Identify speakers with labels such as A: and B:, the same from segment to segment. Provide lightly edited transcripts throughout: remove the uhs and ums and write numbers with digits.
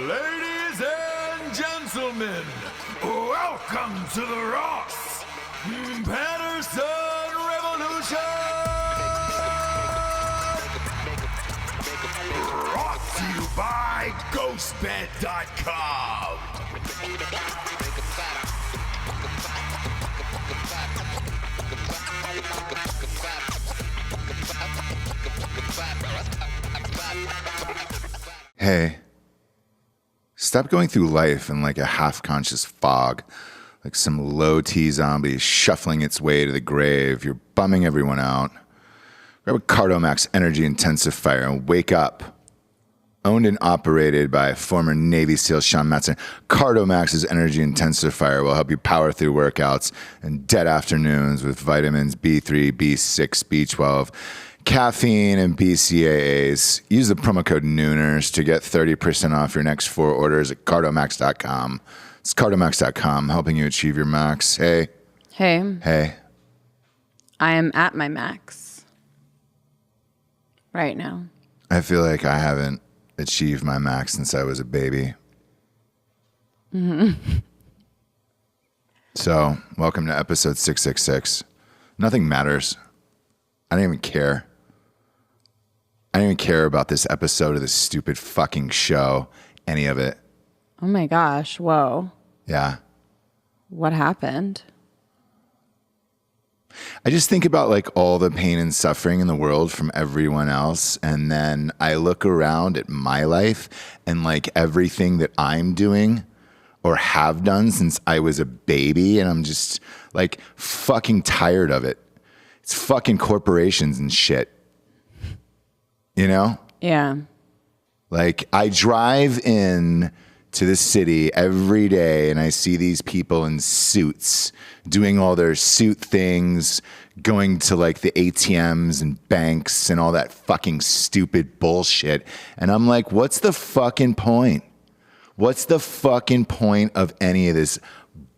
A: Ladies and gentlemen, welcome to the Ross Patterson Revolution! Brought to you by GhostBed.com.
B: Hey, stop going through life in like a half-conscious fog, like some low-T zombie shuffling its way to the grave. You're bumming everyone out. Grab a Cardomax energy intensifier and wake up. Owned and operated by former Navy SEAL Sean Matson, Cardomax's energy intensifier will help you power through workouts and dead afternoons with vitamins B3, B6, B12, caffeine, and BCAAs. Use the promo code Nooners to get 30% off your next 4 orders at Cardomax.com. It's Cardomax.com, helping you achieve your max. Hey.
C: Hey.
B: Hey.
C: I am at my max right now.
B: I feel like I haven't achieved my max since I was a baby. Mm-hmm. So, welcome to episode 666. Nothing matters. I don't even care. I don't even care about this episode of this stupid fucking show. Any of it.
C: Oh my gosh. Whoa.
B: Yeah.
C: What happened?
B: I just think about like all the pain and suffering in the world from everyone else. And then I look around at my life and like everything that I'm doing or have done since I was a baby. And I'm just like fucking tired of it. It's fucking corporations and shit. You know?
C: Yeah.
B: Like I drive in to the city every day and I see these people in suits doing all their suit things, going to like the ATMs and banks and all that fucking stupid bullshit. And I'm like, what's the fucking point? What's the fucking point of any of this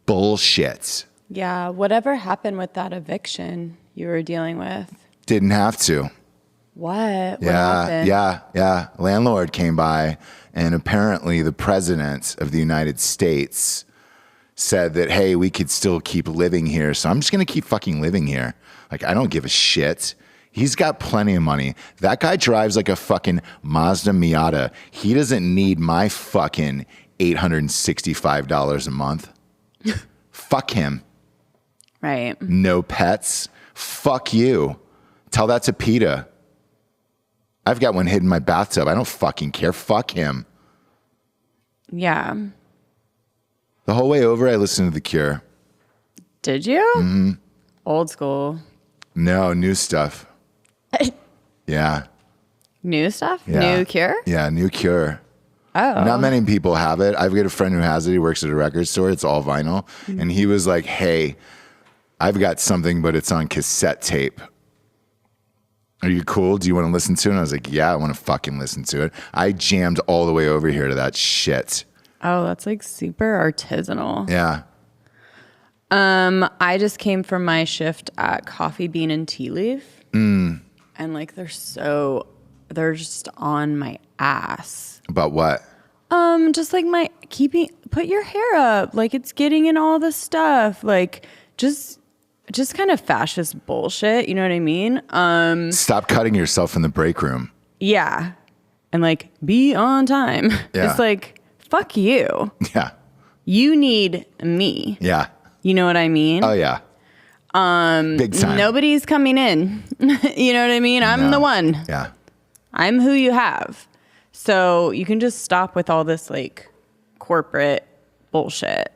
B: bullshit?
C: Yeah. Whatever happened with that eviction you were dealing with?
B: Didn't have to.
C: What happened?
B: Yeah. Landlord came by, and apparently the president of the United States said that, hey, we could still keep living here, so I'm just going to keep fucking living here. Like, I don't give a shit. He's got plenty of money. That guy drives like a fucking Mazda Miata. He doesn't need my fucking $865 a month. Fuck him.
C: Right.
B: No pets. Fuck you. Tell that to PETA. I've got one hidden in my bathtub. I don't fucking care. Fuck him.
C: Yeah.
B: The whole way over, I listened to The Cure.
C: Did you?
B: Mm-hmm.
C: Old school.
B: No, new stuff. Yeah.
C: New stuff?
B: Yeah.
C: New Cure?
B: Yeah, new Cure.
C: Oh.
B: Not many people have it. I've got a friend who has it. He works at a record store. It's all vinyl. Mm-hmm. And he was like, hey, I've got something, but it's on cassette tape. Are you cool? Do you want to listen to it? And I was like, yeah, I want to fucking listen to it. I jammed all the way over here to that shit.
C: Oh, that's like super artisanal.
B: Yeah.
C: I just came from my shift at Coffee Bean and Tea Leaf. And like they're just on my ass.
B: About what?
C: Just like put your hair up. Like it's getting in all the stuff. Like just kind of fascist bullshit. You know what I mean?
B: Stop cutting yourself in the break room.
C: Yeah. And like be on time.
B: Yeah.
C: It's like, fuck you.
B: Yeah.
C: You need me.
B: Yeah.
C: You know what I mean?
B: Oh yeah. Big time.
C: Nobody's coming in. You know what I mean? I'm the one.
B: Yeah.
C: I'm who you have. So you can just stop with all this like corporate bullshit.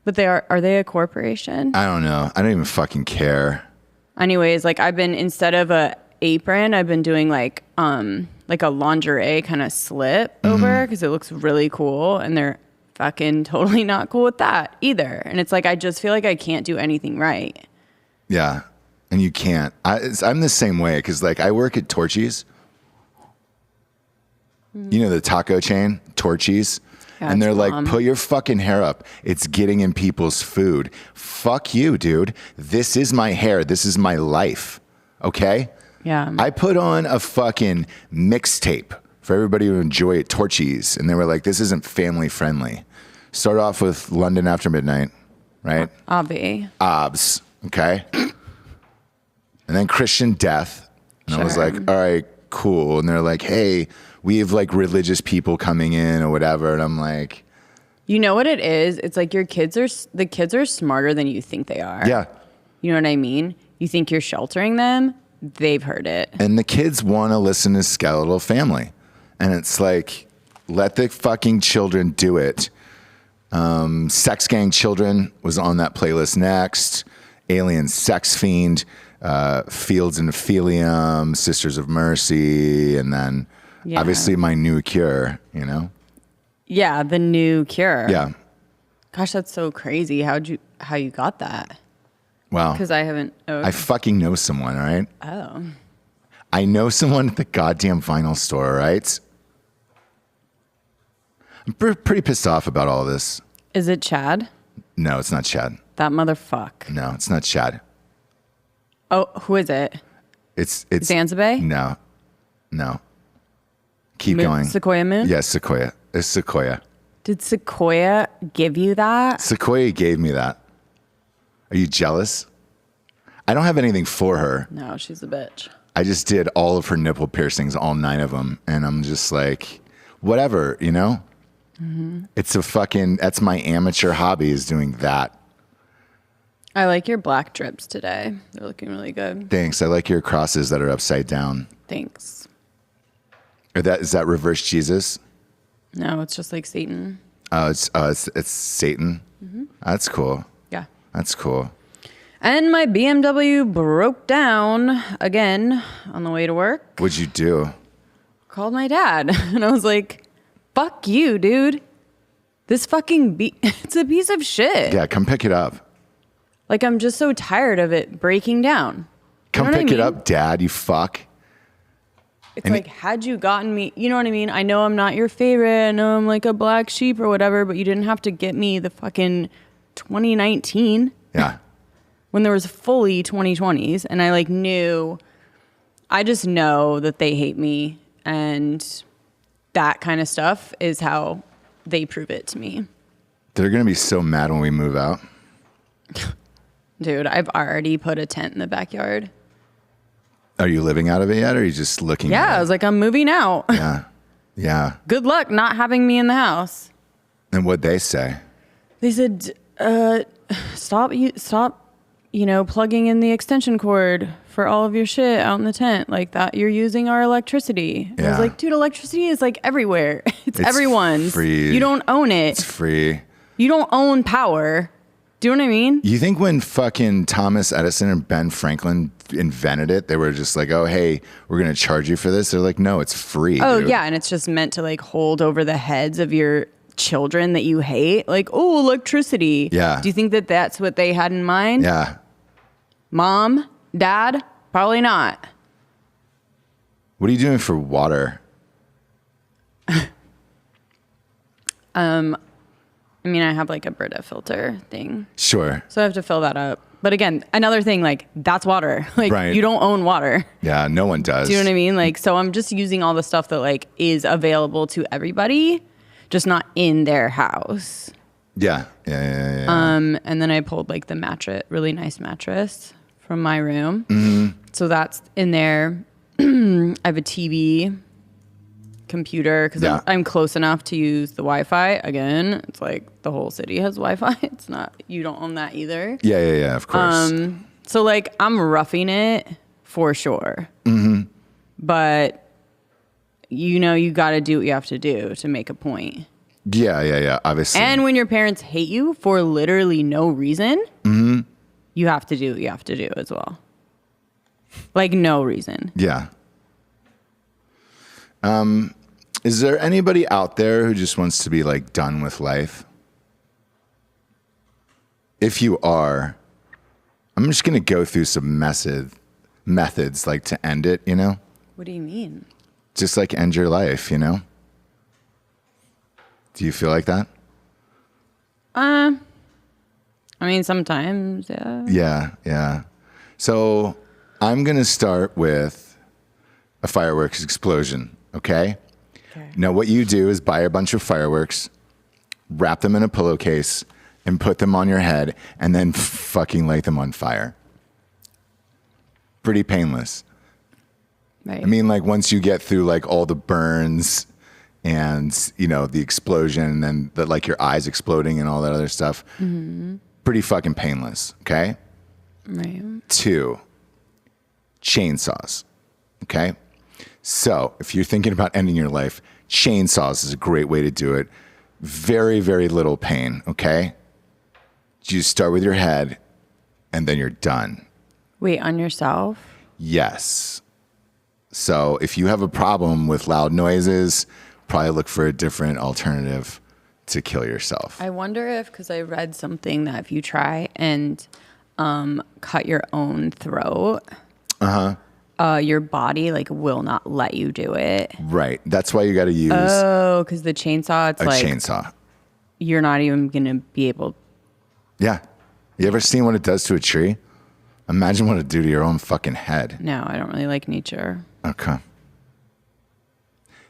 C: But are they a corporation?
B: I don't know. I don't even fucking care.
C: Anyways, like I've been, instead of a apron, I've been doing like a lingerie kind of slip over because it looks really cool, and they're fucking totally not cool with that either. And it's like I just feel like I can't do anything right.
B: Yeah. And you can't. I'm the same way because like I work at Torchy's. You know the taco chain, Torchy's?
C: Yeah,
B: and they're like,
C: bomb.
B: put your fucking hair up. It's getting in people's food. Fuck you, dude. This is my hair. This is my life. Okay?
C: Yeah.
B: I put on a fucking mixtape for everybody to enjoy it, Torchies. And they were like, this isn't family friendly. Start off with London After Midnight, right? Obs, okay? And then Christian Death. And I was like, all right, cool. And they're like, hey, we have like religious people coming in or whatever. And I'm like,
C: you know what it is? It's like the kids are smarter than you think they are.
B: yeah.
C: You know what I mean? You think you're sheltering them. They've heard it.
B: And the kids want to listen to Skeletal Family. And it's like, let the fucking children do it. Sex Gang Children was on that playlist next. Alien Sex Fiend, Fields and Ophelium, Sisters of Mercy, and then obviously My New Cure, you know?
C: Yeah, The New Cure.
B: Yeah.
C: Gosh, that's so crazy. How you got that?
B: Well,
C: Because I haven't. Oh,
B: I fucking know someone, all right?
C: oh.
B: I know someone at the goddamn vinyl store, right? I'm pretty pissed off about all this.
C: Is it Chad?
B: No, it's not Chad.
C: That motherfuck.
B: No, it's not Chad.
C: Oh, who is it?
B: It's
C: Zanzibar?
B: No. Keep going.
C: Sequoia Moon?
B: Yes, Sequoia. It's Sequoia.
C: Did Sequoia give you that?
B: Sequoia gave me that. Are you jealous? I don't have anything for her.
C: No, she's a bitch.
B: I just did all of her nipple piercings, all 9 of them. And I'm just like, whatever, you know? Mm-hmm. That's my amateur hobby, is doing that.
C: I like your black drips today. They're looking really good.
B: Thanks. I like your crosses that are upside down.
C: Thanks.
B: Is that reverse Jesus?
C: No, it's just like Satan.
B: Oh, it's Satan. Mm-hmm. That's cool.
C: Yeah.
B: That's cool.
C: And my BMW broke down again on the way to work.
B: What'd you do?
C: Called my dad. And I was like, fuck you, dude. This fucking it's a piece of shit.
B: Yeah, come pick it up.
C: Like, I'm just so tired of it breaking down.
B: Come pick it up, Dad, you fuck.
C: It's like, had you gotten me, you know what I mean? I know I'm not your favorite. I know I'm like a black sheep or whatever, but you didn't have to get me the fucking 2019.
B: Yeah.
C: When there was fully 2020s. And I I just know that they hate me. And that kind of stuff is how they prove it to me.
B: They're going to be so mad when we move out.
C: Dude, I've already put a tent in the backyard.
B: Are you living out of it yet, or are you just looking at it?
C: I was like, I'm moving out.
B: Yeah. Yeah.
C: Good luck not having me in the house.
B: And what'd they say?
C: They said, stop, plugging in the extension cord for all of your shit out in the tent. Like that, you're using our electricity.
B: Yeah.
C: I was like, dude, electricity is like everywhere. It's everyone's.
B: Free.
C: You don't own it.
B: It's free.
C: You don't own power. Do you know what I mean?
B: You think when fucking Thomas Edison and Ben Franklin invented it, they were just like, oh, hey, we're going to charge you for this? They're like, no, it's free.
C: Oh,
B: dude.
C: yeah. And it's just meant to like hold over the heads of your children that you hate. Like, oh, electricity.
B: Yeah.
C: Do you think that that's what they had in mind?
B: Yeah.
C: Mom? Dad? Probably not.
B: What are you doing for water?
C: I mean, I have like a Brita filter thing.
B: Sure.
C: So I have to fill that up. But again, another thing, like, that's water. Like,
B: Right.
C: You don't own water.
B: Yeah, no one does.
C: Do you know what I mean? Like, so I'm just using all the stuff that, like, is available to everybody, just not in their house.
B: Yeah. Yeah.
C: And then I pulled, like, the mattress, really nice mattress from my room. Mm-hmm. So that's in there. I have a TV, computer, because
B: Yeah.
C: I'm close enough to use the Wi-Fi. Again, it's like the whole city has Wi-Fi. It's not, you don't own that either.
B: Yeah, of course.
C: So like I'm roughing it for sure. Mm-hmm. But you got to do what you have to do to make a point.
B: Yeah, obviously.
C: And when your parents hate you for literally no reason, mm-hmm. you have to do what you have to do as well. Like no reason.
B: Yeah. Is there anybody out there who just wants to be like done with life? If you are, I'm just going to go through some methods like to end it, you know?
C: What do you mean?
B: Just like end your life, you know? Do you feel like that?
C: I mean, sometimes, yeah.
B: Yeah. So I'm going to start with a fireworks explosion, okay?
C: Okay.
B: Now, what you do is buy a bunch of fireworks, wrap them in a pillowcase, and put them on your head, and then fucking light them on fire. Pretty painless.
C: Right.
B: I mean, like, once you get through, like, all the burns and, you know, the explosion, and then, the, like, your eyes exploding and all that other stuff, pretty fucking painless, okay?
C: Right.
B: 2, chainsaws, okay? So if you're thinking about ending your life, chainsaws is a great way to do it. Very, very little pain, okay? You start with your head, and then you're done.
C: Wait, on yourself?
B: Yes. So if you have a problem with loud noises, probably look for a different alternative to kill yourself.
C: I wonder if, because I read something that if you try and cut your own throat, your body like will not let you do it.
B: Right. That's why you got to use
C: because the chainsaw, it's
B: a
C: like
B: chainsaw.
C: you're not even gonna be able.
B: Yeah. You ever seen what it does to a tree? Imagine what it'd do to your own fucking head.
C: No, I don't really like nature.
B: Okay.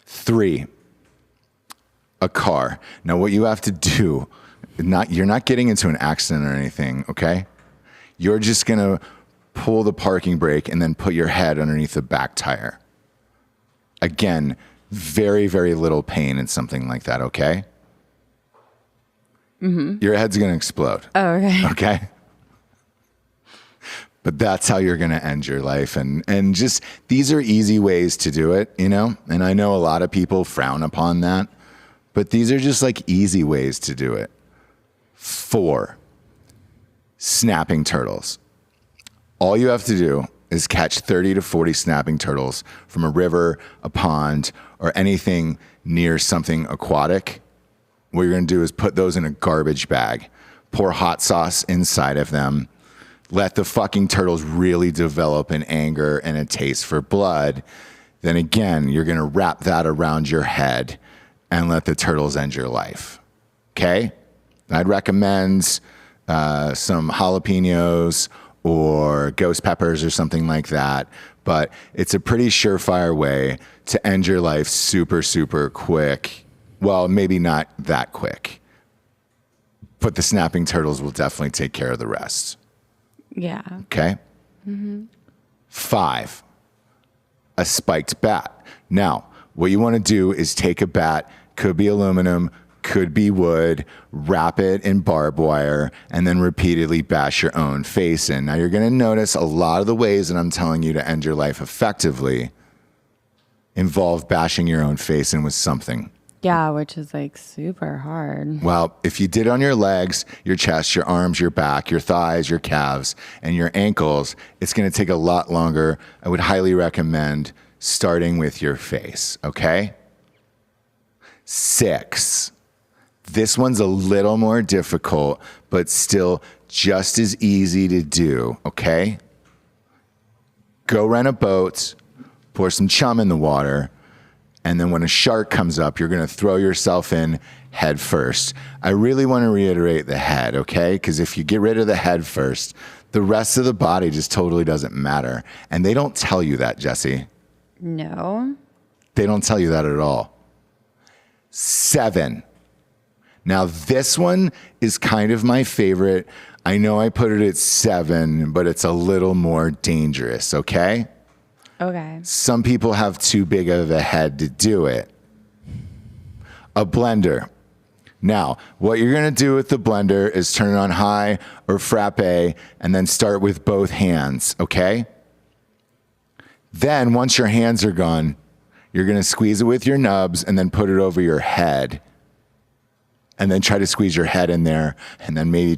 B: 3, a car. Now, what you have to do, you're not getting into an accident or anything, okay? You're just going to pull the parking brake and then put your head underneath the back tire. Again, very, very little pain in something like that, okay? Your head's going to explode.
C: Oh, okay.
B: Okay? But that's how you're going to end your life. And just, these are easy ways to do it, you know? And I know a lot of people frown upon that, but these are just like easy ways to do it. 4, snapping turtles. All you have to do is catch 30 to 40 snapping turtles from a river, a pond, or anything near something aquatic. What you're going to do is put those in a garbage bag, pour hot sauce inside of them, let the fucking turtles really develop an anger and a taste for blood. Then again, you're going to wrap that around your head and let the turtles end your life. Okay? I'd recommend some jalapenos or ghost peppers or something like that. But it's a pretty surefire way to end your life super, super quick. Well, maybe not that quick. But the snapping turtles will definitely take care of the rest.
C: Yeah.
B: Okay? 5, a spiked bat. Now, what you want to do is take a bat, could be aluminum, could be wood, wrap it in barbed wire, and then repeatedly bash your own face in. Now, you're going to notice a lot of the ways that I'm telling you to end your life effectively involve bashing your own face in with something.
C: Yeah, which is like super hard.
B: Well, if you did on your legs, your chest, your arms, your back, your thighs, your calves, and your ankles, it's going to take a lot longer. I would highly recommend starting with your face, okay? 6. This one's a little more difficult, but still just as easy to do, okay? Go rent a boat, pour some chum in the water, and then when a shark comes up, you're going to throw yourself in head first. I really want to reiterate the head, okay? Because if you get rid of the head first, the rest of the body just totally doesn't matter. And they don't tell you that, Jessie.
C: No.
B: They don't tell you that at all. 7. Now, this one is kind of my favorite. I know I put it at 7, but it's a little more dangerous, okay?
C: Okay.
B: Some people have too big of a head to do it. A blender. Now, what you're going to do with the blender is turn it on high or frappe and then start with both hands, okay? Then, once your hands are gone, you're going to squeeze it with your nubs and then put it over your head. And then try to squeeze your head in there and then maybe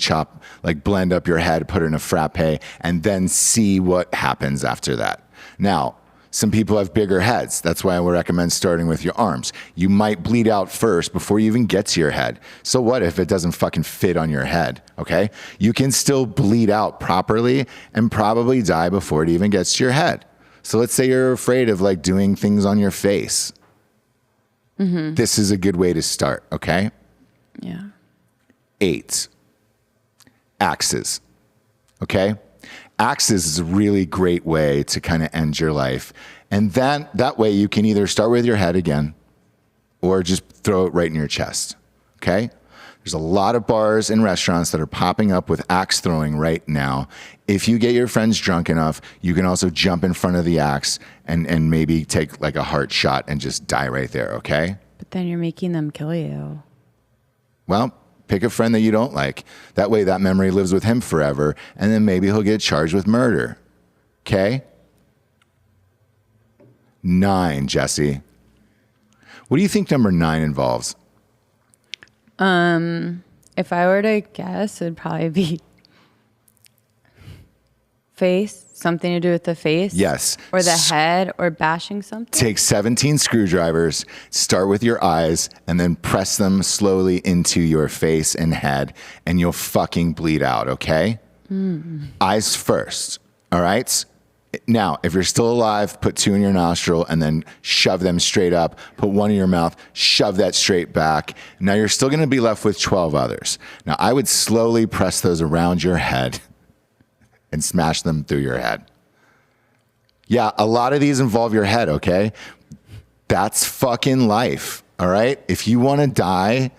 B: blend up your head, put it in a frappe, and then see what happens after that. Now, some people have bigger heads. That's why I would recommend starting with your arms. You might bleed out first before you even get to your head. So what if it doesn't fucking fit on your head, okay? You can still bleed out properly and probably die before it even gets to your head. So let's say you're afraid of like doing things on your face. This is a good way to start, okay?
C: Yeah.
B: 8, axes, okay? Axes is a really great way to kind of end your life. And that way you can either start with your head again, or just throw it right in your chest. Okay? There's a lot of bars and restaurants that are popping up with axe throwing right now. If you get your friends drunk enough, you can also jump in front of the axe and maybe take like a heart shot and just die right there, okay?
C: But then you're making them kill you.
B: Well, pick a friend that you don't like. That way that memory lives with him forever, and then maybe he'll get charged with murder. Okay? 9, Jessie. What do you think number 9 involves?
C: If I were to guess, it'd probably be face, something to do with the face.
B: Yes.
C: Or the head, or bashing something.
B: Take 17 screwdrivers, start with your eyes, and then press them slowly into your face and head, and you'll fucking bleed out, okay? Eyes first, all right? Now, if you're still alive, put 2 in your nostril and then shove them straight up. Put 1 in your mouth, shove that straight back. Now you're still going to be left with 12 others. Now I would slowly press those around your head and smash them through your head. Yeah, a lot of these involve your head, okay? That's fucking life, all right? If you want to die,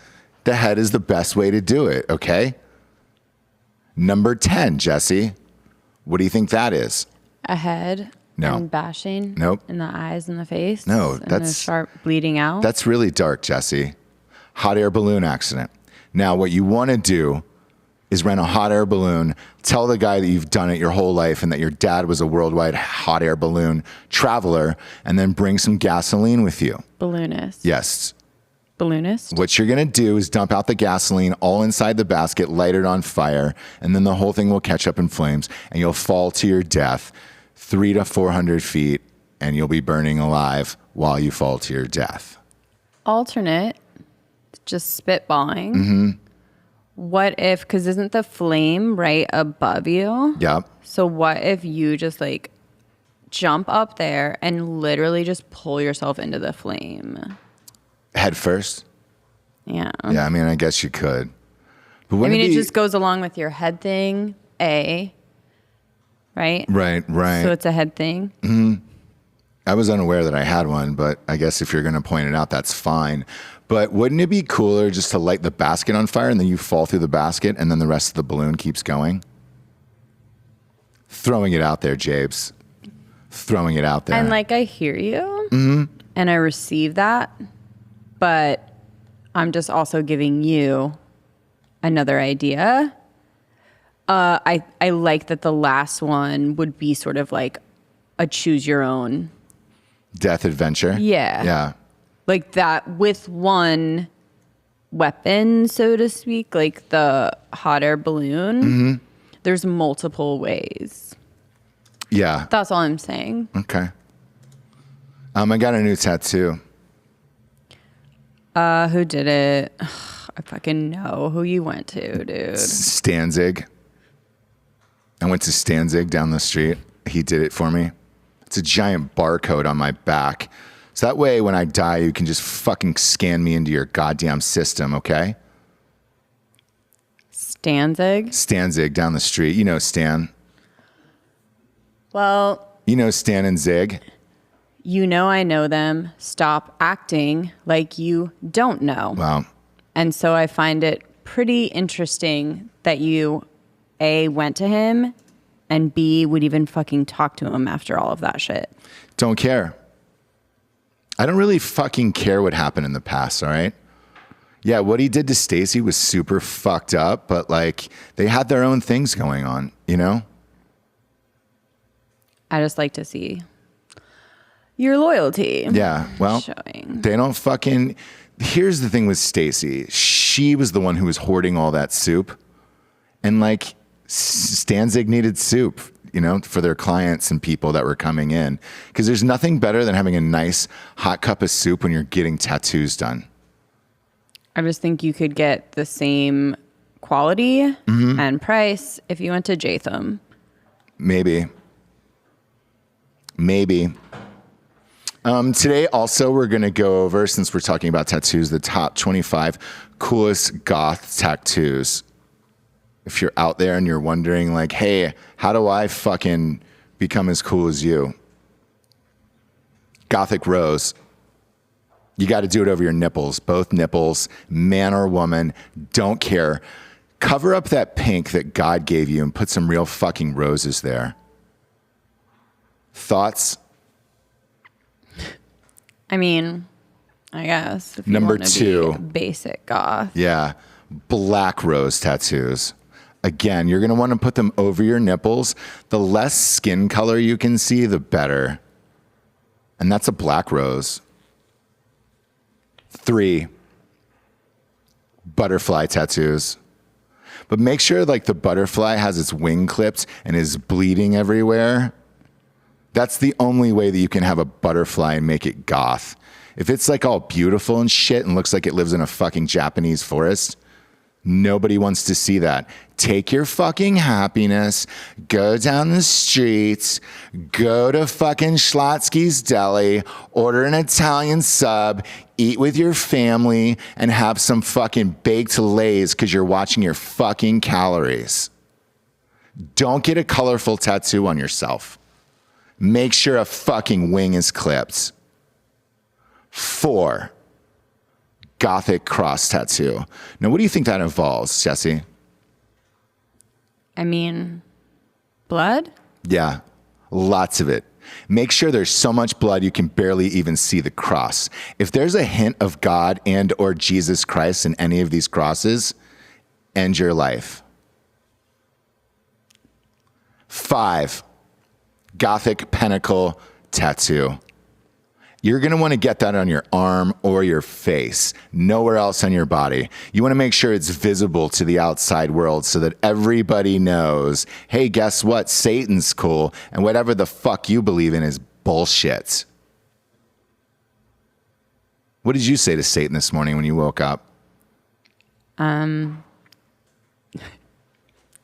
B: the head is the best way to do it, okay? Number 10, Jessie. What do you think that is?
C: A head.
B: No.
C: And bashing.
B: Nope.
C: In the eyes and the face.
B: No,
C: and
B: that's
C: the sharp bleeding out.
B: That's really dark, Jessie. Hot air balloon accident. Now, what you want to do is rent a hot air balloon, tell the guy that you've done it your whole life and that your dad was a worldwide hot air balloon traveler, and then bring some gasoline with you.
C: Balloonist.
B: Yes.
C: Balloonist.
B: What you're going to do is dump out the gasoline all inside the basket, light it on fire, and then the whole thing will catch up in flames, and you'll fall to your death 300 to 400 feet, and you'll be burning alive while you fall to your death.
C: Alternate, just spitballing. What if, because isn't the flame right above you?
B: Yep.
C: So what if you just like jump up there and literally just pull yourself into the flame?
B: Head first?
C: Yeah.
B: Yeah, I mean, I guess you could. But
C: I
B: wouldn't
C: mean,
B: it
C: it
B: be...
C: just goes along with your head thing, right?
B: Right.
C: So it's a head thing.
B: I was unaware that I had one, but I guess if you're going to point it out, that's fine. But wouldn't it be cooler just to light the basket on fire and then you fall through the basket and then the rest of the balloon keeps going? Throwing it out there, Jabes. Throwing it out there.
C: And like, I hear you and I receive that, but I'm just also giving you another idea. I like that the last one would be sort of like a choose your own
B: Death adventure?
C: Yeah.
B: Yeah.
C: Like that with one weapon, so to speak, like the hot air balloon. There's multiple ways.
B: Yeah.
C: That's all I'm saying.
B: Okay. I got a new tattoo.
C: Who did it? Ugh, I fucking know who you went to, dude.
B: Stanzig. I went to Stanzig down the street. He did it for me. It's a giant barcode on my back. So that way when I die, you can just fucking scan me into your goddamn system, okay?
C: Stanzig?
B: Stanzig down the street. You know Stan.
C: Well,
B: You know Stan and Zig.
C: you know I know them. Stop acting like you don't know.
B: Wow.
C: And so I find it pretty interesting that you, A, went to him, and B, would even fucking talk to him after all of that shit.
B: Don't care. I don't really fucking care what happened in the past, all right? Yeah, what he did to Stacy was super fucked up, but like they had their own things going on, you know?
C: I just like to see your loyalty.
B: Yeah, well,
C: Showing.
B: they don't fucking... Here's the thing with Stacy. She was the one who was hoarding all that soup. And like Stanzig needed soup, you know, for their clients and people that were coming in. Because there's nothing better than having a nice hot cup of soup when you're getting tattoos done.
C: I just think you could get the same quality and price if you went to Jatham.
B: Maybe. Today also we're going to go over, since we're talking about tattoos, the top 25 coolest goth tattoos. If you're out there and you're wondering like, hey, how do I fucking become as cool as you? Gothic Rose. You got to do it over your nipples, both nipples, man or woman, don't care. Cover up that pink that God gave you and put some real fucking roses there. Thoughts?
C: I mean, I guess. If you
B: Number
C: wanna be
B: 2.
C: Basic goth.
B: Yeah. Black rose tattoos. Again, you're going to want to put them over your nipples. The less skin color you can see, the better. And that's a black rose. 3, butterfly tattoos. But make sure like the butterfly has its wing clipped and is bleeding everywhere. That's the only way that you can have a butterfly and make it goth. If it's like all beautiful and shit and looks like it lives in a fucking Japanese forest, nobody wants to see that. Take your fucking happiness, go down the streets, go to fucking Schlotsky's Deli, order an Italian sub, eat with your family, and have some fucking baked lays because you're watching your fucking calories. Don't get a colorful tattoo on yourself. Make sure a fucking wing is clipped. 4, Gothic cross tattoo. Now, what do you think that involves, Jessie?
C: I mean, blood?
B: Yeah, lots of it. Make sure there's so much blood you can barely even see the cross. If there's a hint of God and or Jesus Christ in any of these crosses, end your life. 5, Gothic pentacle tattoo. You're going to want to get that on your arm or your face, nowhere else on your body. You want to make sure it's visible to the outside world so that everybody knows, hey, guess what? Satan's cool, and whatever the fuck you believe in is bullshit. What did you say to Satan this morning when you woke up?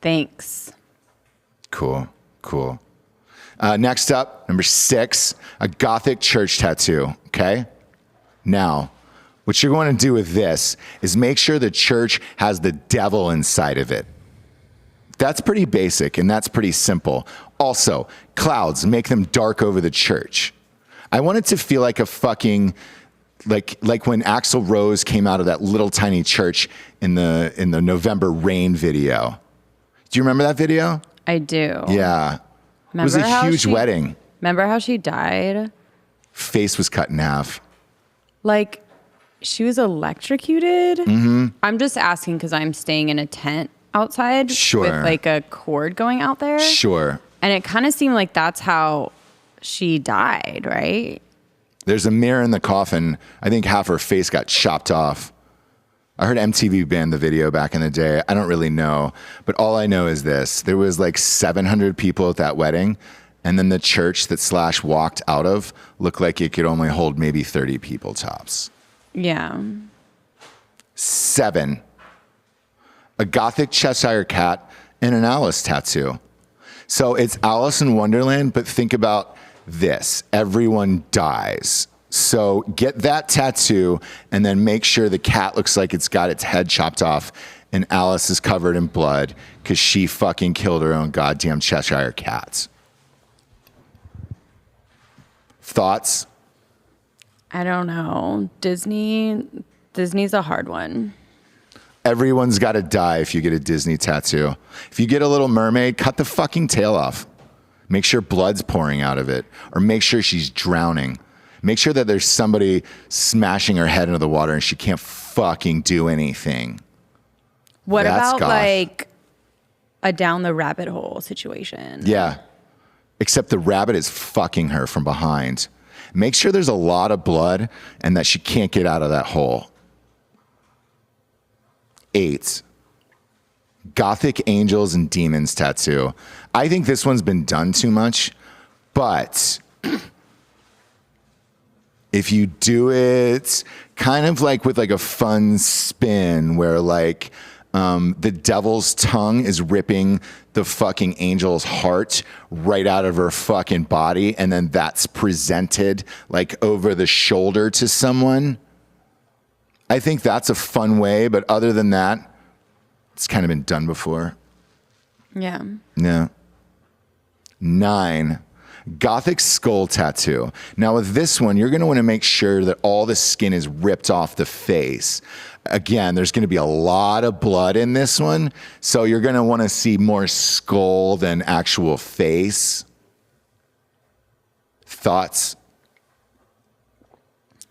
C: Thanks.
B: Cool. Next up, number 6, a Gothic church tattoo, okay? Now, what you're going to do with this is make sure the church has the devil inside of it. That's pretty basic and that's pretty simple. Also, clouds, make them dark over the church. I want it to feel like a fucking, like when Axl Rose came out of that little tiny church in the November Rain video. Do you remember that video?
C: I do.
B: Yeah.
C: Remember
B: it was a huge wedding.
C: Remember how she died?
B: Face was cut in half.
C: Like, she was electrocuted? Mm-hmm. I'm just asking because I'm staying in a tent outside.
B: Sure.
C: With like a cord going out there.
B: Sure.
C: And it kind of seemed like that's how she died, right?
B: There's a mirror in the coffin. I think half her face got chopped off. I heard MTV banned the video back in the day. I don't really know. But all I know is this. There was like 700 people at that wedding. And then the church that Slash walked out of looked like it could only hold maybe 30 people tops.
C: Yeah.
B: 7, a Gothic Cheshire cat and an Alice tattoo. So it's Alice in Wonderland, but think about this. Everyone dies. So get that tattoo and then make sure the cat looks like it's got its head chopped off and Alice is covered in blood because she fucking killed her own goddamn Cheshire cat. Thoughts?
C: I don't know. Disney's a hard one.
B: Everyone's got to die if you get a Disney tattoo. If you get a Little Mermaid, cut the fucking tail off. Make sure blood's pouring out of it or make sure she's drowning. Make sure that there's somebody smashing her head into the water and she can't fucking do anything.
C: What
B: That's
C: about
B: goth.
C: like a down the rabbit hole situation?
B: Yeah. Except the rabbit is fucking her from behind. Make sure there's a lot of blood and that she can't get out of that hole. 8, Gothic angels and demons tattoo. I think this one's been done too much, but if you do it kind of like with like a fun spin where like the devil's tongue is ripping the fucking angel's heart right out of her fucking body and then that's presented like over the shoulder to someone. I think that's a fun way, but other than that, it's kind of been done before.
C: Yeah.
B: Yeah. 9, Gothic skull tattoo. Now with this one, you're going to want to make sure that all the skin is ripped off the face. Again, there's going to be a lot of blood in this one, so you're going to want to see more skull than actual face. Thoughts?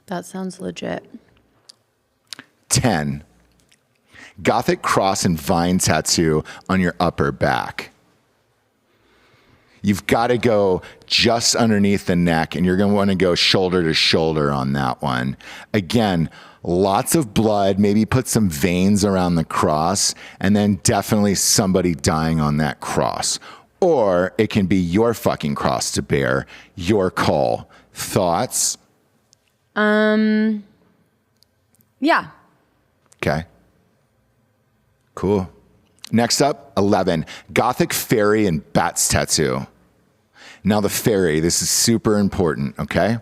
C: That sounds legit.
B: 10. Gothic cross and vine tattoo on your upper back. You've got to go just underneath the neck, and you're going to want to go shoulder to shoulder on that one. Again, lots of blood, maybe put some veins around the cross, and then definitely somebody dying on that cross. Or it can be your fucking cross to bear, your call. Thoughts?
C: Yeah.
B: Okay. Cool. Next up, 11, Gothic fairy and bats tattoo. Now the fairy, this is super important, okay?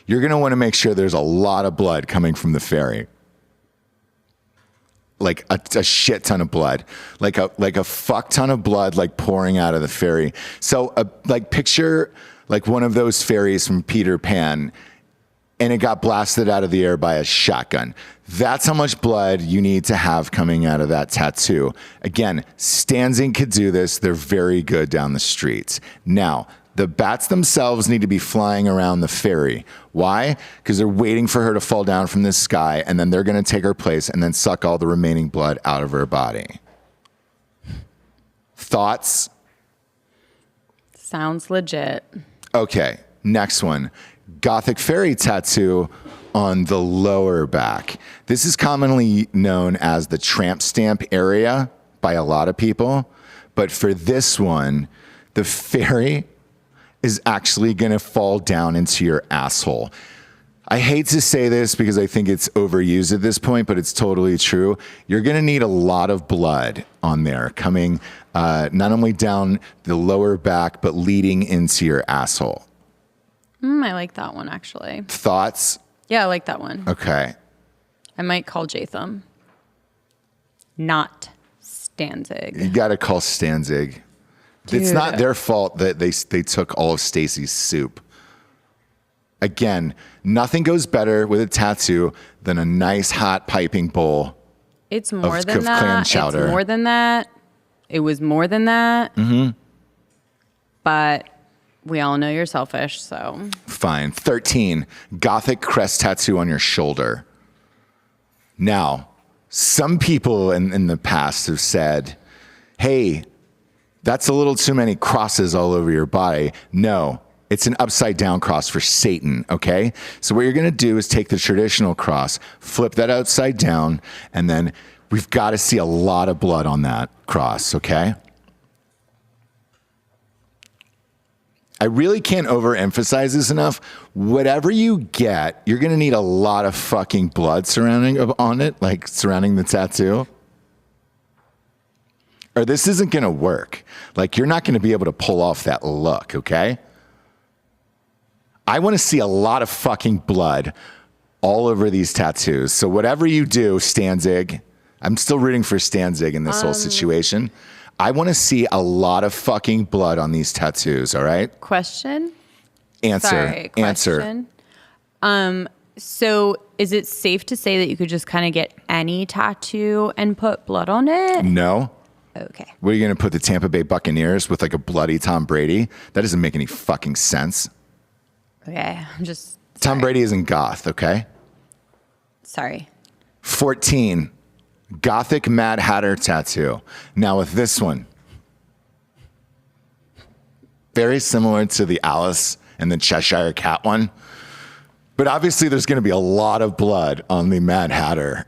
B: You're going to want to make sure there's a lot of blood coming from the fairy. Like a shit ton of blood. Like a fuck ton of blood like pouring out of the fairy. So like picture like one of those fairies from Peter Pan, and it got blasted out of the air by a shotgun. That's how much blood you need to have coming out of that tattoo. Again, Stanzing could do this. They're very good down the streets. Now, the bats themselves need to be flying around the fairy. Why? Because they're waiting for her to fall down from the sky, and then they're going to take her place and then suck all the remaining blood out of her body. Thoughts?
C: Sounds legit.
B: Okay, next one. Gothic fairy tattoo on the lower back. This is commonly known as the tramp stamp area by a lot of people. But for this one, the fairy is actually going to fall down into your asshole. I hate to say this because I think it's overused at this point, but it's totally true. You're going to need a lot of blood on there coming not only down the lower back, but leading into your asshole.
C: I like that one, actually.
B: Thoughts?
C: Yeah, I like that one.
B: Okay.
C: I might call Jatham. Not Stanzig.
B: You got to call Stanzig. It's not their fault that they took all of Stacy's soup. Again, nothing goes better with a tattoo than a nice hot piping bowl.
C: It's more
B: of
C: than that.
B: clam chowder.
C: It's more than that. It was more than that. Mm-hmm. But we all know you're selfish, so.
B: Fine. 13, Gothic crest tattoo on your shoulder. Now, some people in the past have said, hey, that's a little too many crosses all over your body. No, it's an upside down cross for Satan, okay? So what you're going to do is take the traditional cross, flip that upside down, and then we've got to see a lot of blood on that cross, okay? I really can't overemphasize this enough. Whatever you get, you're going to need a lot of fucking blood surrounding on it, like surrounding the tattoo. Or this isn't going to work. Like, you're not going to be able to pull off that look, okay? I want to see a lot of fucking blood all over these tattoos. So whatever you do, Stanzig, I'm still rooting for Stanzig in this whole situation. I want to see a lot of fucking blood on these tattoos, all right?
C: Question?
B: Answer.
C: Sorry, question.
B: Answer.
C: So is it safe to say that you could just kind of get any tattoo and put blood on it?
B: No.
C: Okay.
B: What, are you going to put the Tampa Bay Buccaneers with like a bloody Tom Brady? That doesn't make any fucking sense.
C: Okay, I'm just...
B: Tom Brady isn't goth, okay?
C: Sorry.
B: 14, Gothic Mad Hatter tattoo. Now with this one, very similar to the Alice and the Cheshire Cat one, but obviously there's going to be a lot of blood on the Mad Hatter.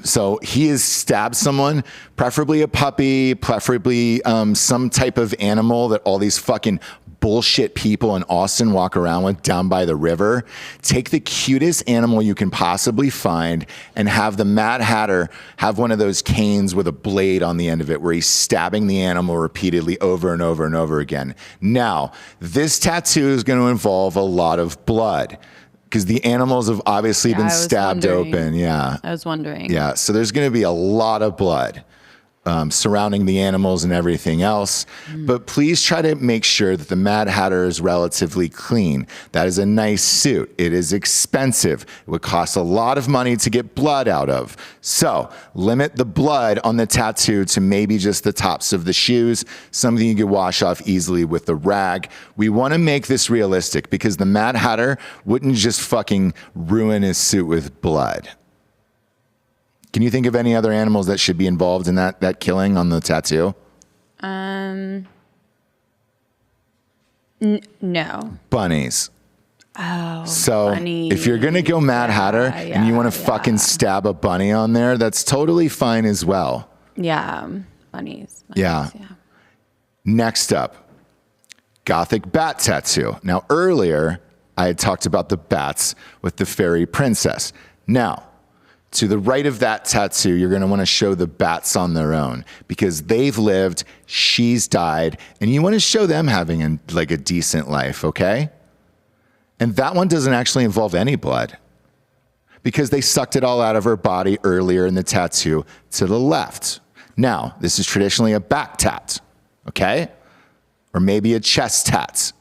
B: So he has stabbed someone, preferably a puppy, preferably some type of animal that all these fucking bullshit people in Austin walk around with down by the river. Take the cutest animal you can possibly find and have the Mad Hatter have one of those canes with a blade on the end of it where he's stabbing the animal repeatedly over and over and over again. Now, this tattoo is going to involve a lot of blood because the animals have obviously been stabbed open. Yeah.
C: I was wondering.
B: Yeah. So there's going to be a lot of blood. surrounding the animals and everything else. But please try to make sure that the Mad Hatter is relatively clean. That is a nice suit. It is expensive. It would cost a lot of money to get blood out of. So limit the blood on the tattoo to maybe just the tops of the shoes, something you can wash off easily with a rag. We want to make this realistic because the Mad Hatter wouldn't just fucking ruin his suit with blood. Can you think of any other animals that should be involved in that killing on the tattoo?
C: No.
B: Bunnies.
C: Oh,
B: So
C: bunnies.
B: if you're going to go Mad Hatter and you want to fucking stab a bunny on there, that's totally fine as well.
C: Yeah, bunnies.
B: Yeah. Next up, Gothic Bat Tattoo. Now, earlier, I had talked about the bats with the fairy princess. Now, to the right of that tattoo, you're going to want to show the bats on their own because they've lived, she's died, and you want to show them having a decent life, okay? And that one doesn't actually involve any blood because they sucked it all out of her body earlier in the tattoo to the left. Now, this is traditionally a back tat, okay? Or maybe a chest tat.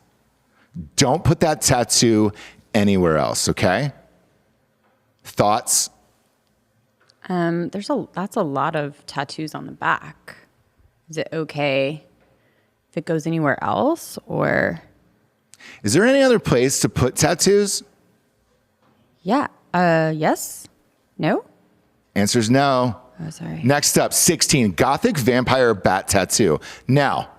B: Don't put that tattoo anywhere else, okay? Thoughts?
C: That's a lot of tattoos on the back. Is it okay if it goes anywhere else, or?
B: Is there any other place to put tattoos?
C: Yeah. Yes. No.
B: Answer's no.
C: Oh, sorry.
B: Next up, 16, Gothic Vampire Bat Tattoo. Now,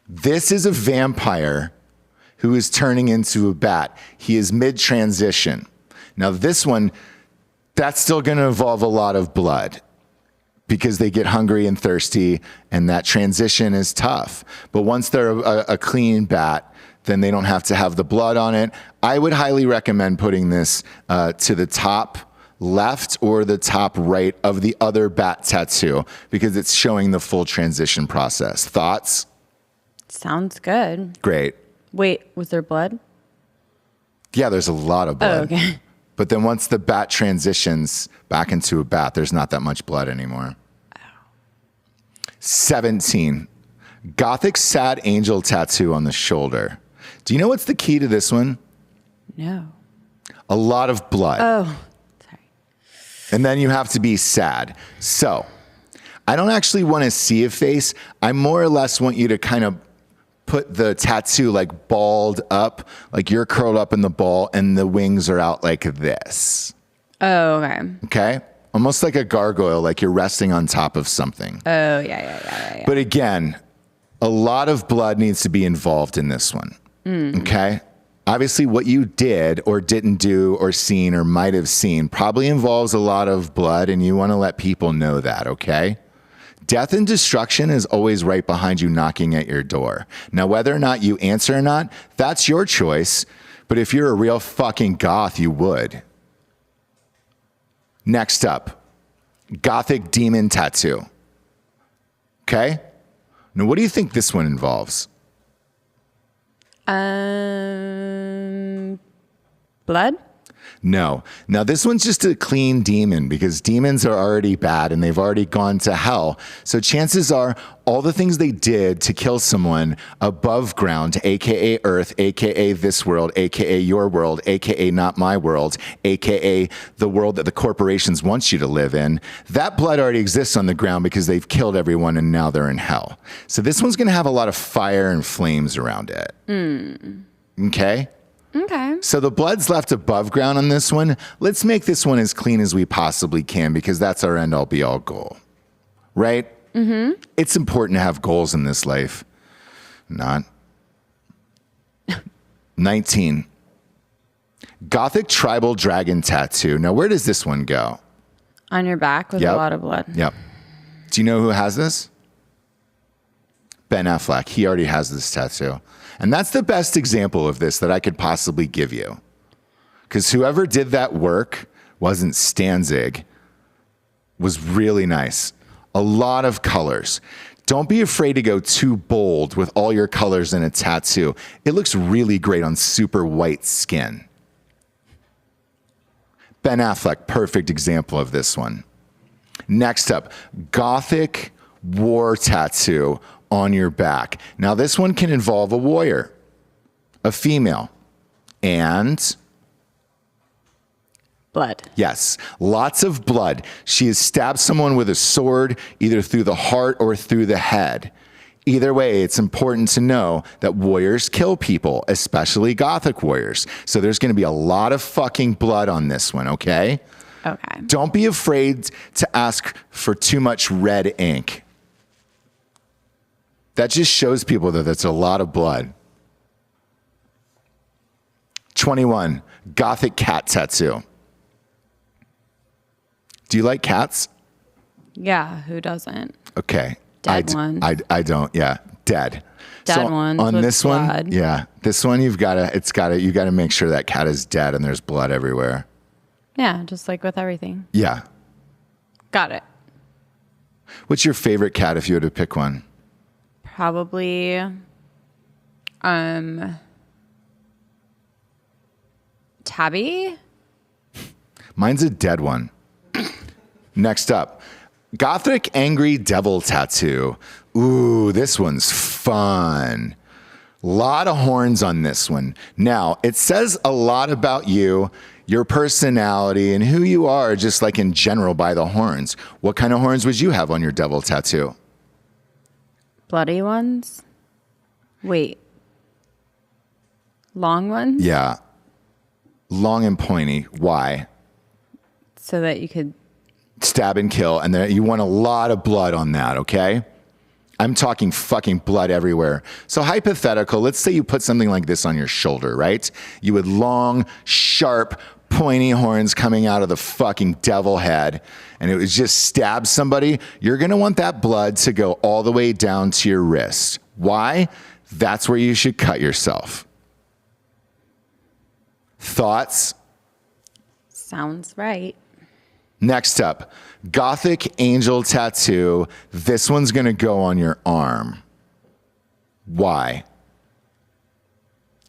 B: this is a vampire who is turning into a bat. He is mid-transition. Now, this one, that's still going to involve a lot of blood because they get hungry and thirsty, and that transition is tough. But once they're a clean bat, then they don't have to have the blood on it. I would highly recommend putting this to the top left or the top right of the other bat tattoo because it's showing the full transition process. Thoughts?
C: Sounds good.
B: Great.
C: Wait, was there blood?
B: Yeah, there's a lot of blood.
C: Oh, okay.
B: But then once the bat transitions back into a bat, there's not that much blood anymore. 17, Gothic Sad Angel Tattoo on the shoulder. Do you know what's the key to this one?
C: No.
B: A lot of blood.
C: Oh, sorry.
B: And then you have to be sad. So I don't actually want to see a face. I more or less want you to kind of put the tattoo like balled up, like you're curled up in the ball and the wings are out like this.
C: Oh, okay.
B: Okay? Almost like a gargoyle, like you're resting on top of something.
C: Oh, yeah.
B: But again, a lot of blood needs to be involved in this one. Okay? Obviously, what you did or didn't do or seen or might have seen probably involves a lot of blood, and you want to let people know that, okay? Death and destruction is always right behind you knocking at your door. Now, whether or not you answer or not, that's your choice. But if you're a real fucking goth, you would. Next up, Gothic Demon Tattoo. Okay? Now, what do you think this one involves?
C: Blood?
B: No. Now, this one's just a clean demon because demons are already bad and they've already gone to hell. So chances are all the things they did to kill someone above ground, aka Earth, aka this world, aka your world, aka not my world, aka the world that the corporations want you to live in, that blood already exists on the ground because they've killed everyone and now they're in hell. So this one's going to have a lot of fire and flames around it. Okay?
C: Okay.
B: So the blood's left above ground on this one. Let's make this one as clean as we possibly can because that's our end all be all goal. Right? Mm-hmm. It's important to have goals in this life. Not. 19. Gothic Tribal Dragon Tattoo. Now, where does this one go?
C: On your back with a lot of blood.
B: Yep. Do you know who has this? Ben Affleck. He already has this tattoo. And that's the best example of this that I could possibly give you. Because whoever did that work wasn't Stanzig, was really nice. A lot of colors. Don't be afraid to go too bold with all your colors in a tattoo. It looks really great on super white skin. Ben Affleck, perfect example of this one. Next up, Gothic War Tattoo on your back. Now, this one can involve a warrior, a female, and
C: blood.
B: yes, lots of blood. She has stabbed someone with a sword, either through the heart or through the head. Either way, it's important to know that warriors kill people, especially Gothic warriors. So there's going to be a lot of fucking blood on this one, okay?
C: Okay.
B: Don't be afraid to ask for too much red ink. That just shows people that that's a lot of blood. 21, Gothic Cat Tattoo. Do you like cats?
C: Yeah, who doesn't?
B: Okay.
C: Dead ones.
B: I don't. Yeah, dead.
C: Dead ones
B: on
C: with
B: this
C: blood.
B: one. Yeah, this one you got to make sure that cat is dead and there's blood everywhere.
C: Yeah, just like with everything.
B: Yeah.
C: Got it.
B: What's your favorite cat if you had to pick one?
C: Probably, Tabby.
B: Mine's a dead one. Next up, Gothic Angry Devil Tattoo. Ooh, this one's fun. Lot of horns on this one. Now, it says a lot about you, your personality, and who you are, just like in general by the horns. What kind of horns would you have on your devil tattoo?
C: Bloody ones? Wait. Long ones?
B: Yeah. Long and pointy. Why?
C: So that you could...
B: Stab and kill, and then you want a lot of blood on that, okay? I'm talking fucking blood everywhere. So hypothetical, let's say you put something like this on your shoulder, right? You would long, sharp, pointy horns coming out of the fucking devil head, and it would just stab somebody. You're gonna want that blood to go all the way down to your wrist. Why? That's where you should cut yourself. Thoughts?
C: Sounds right.
B: Next up, Gothic Angel Tattoo. This one's going to go on your arm. Why?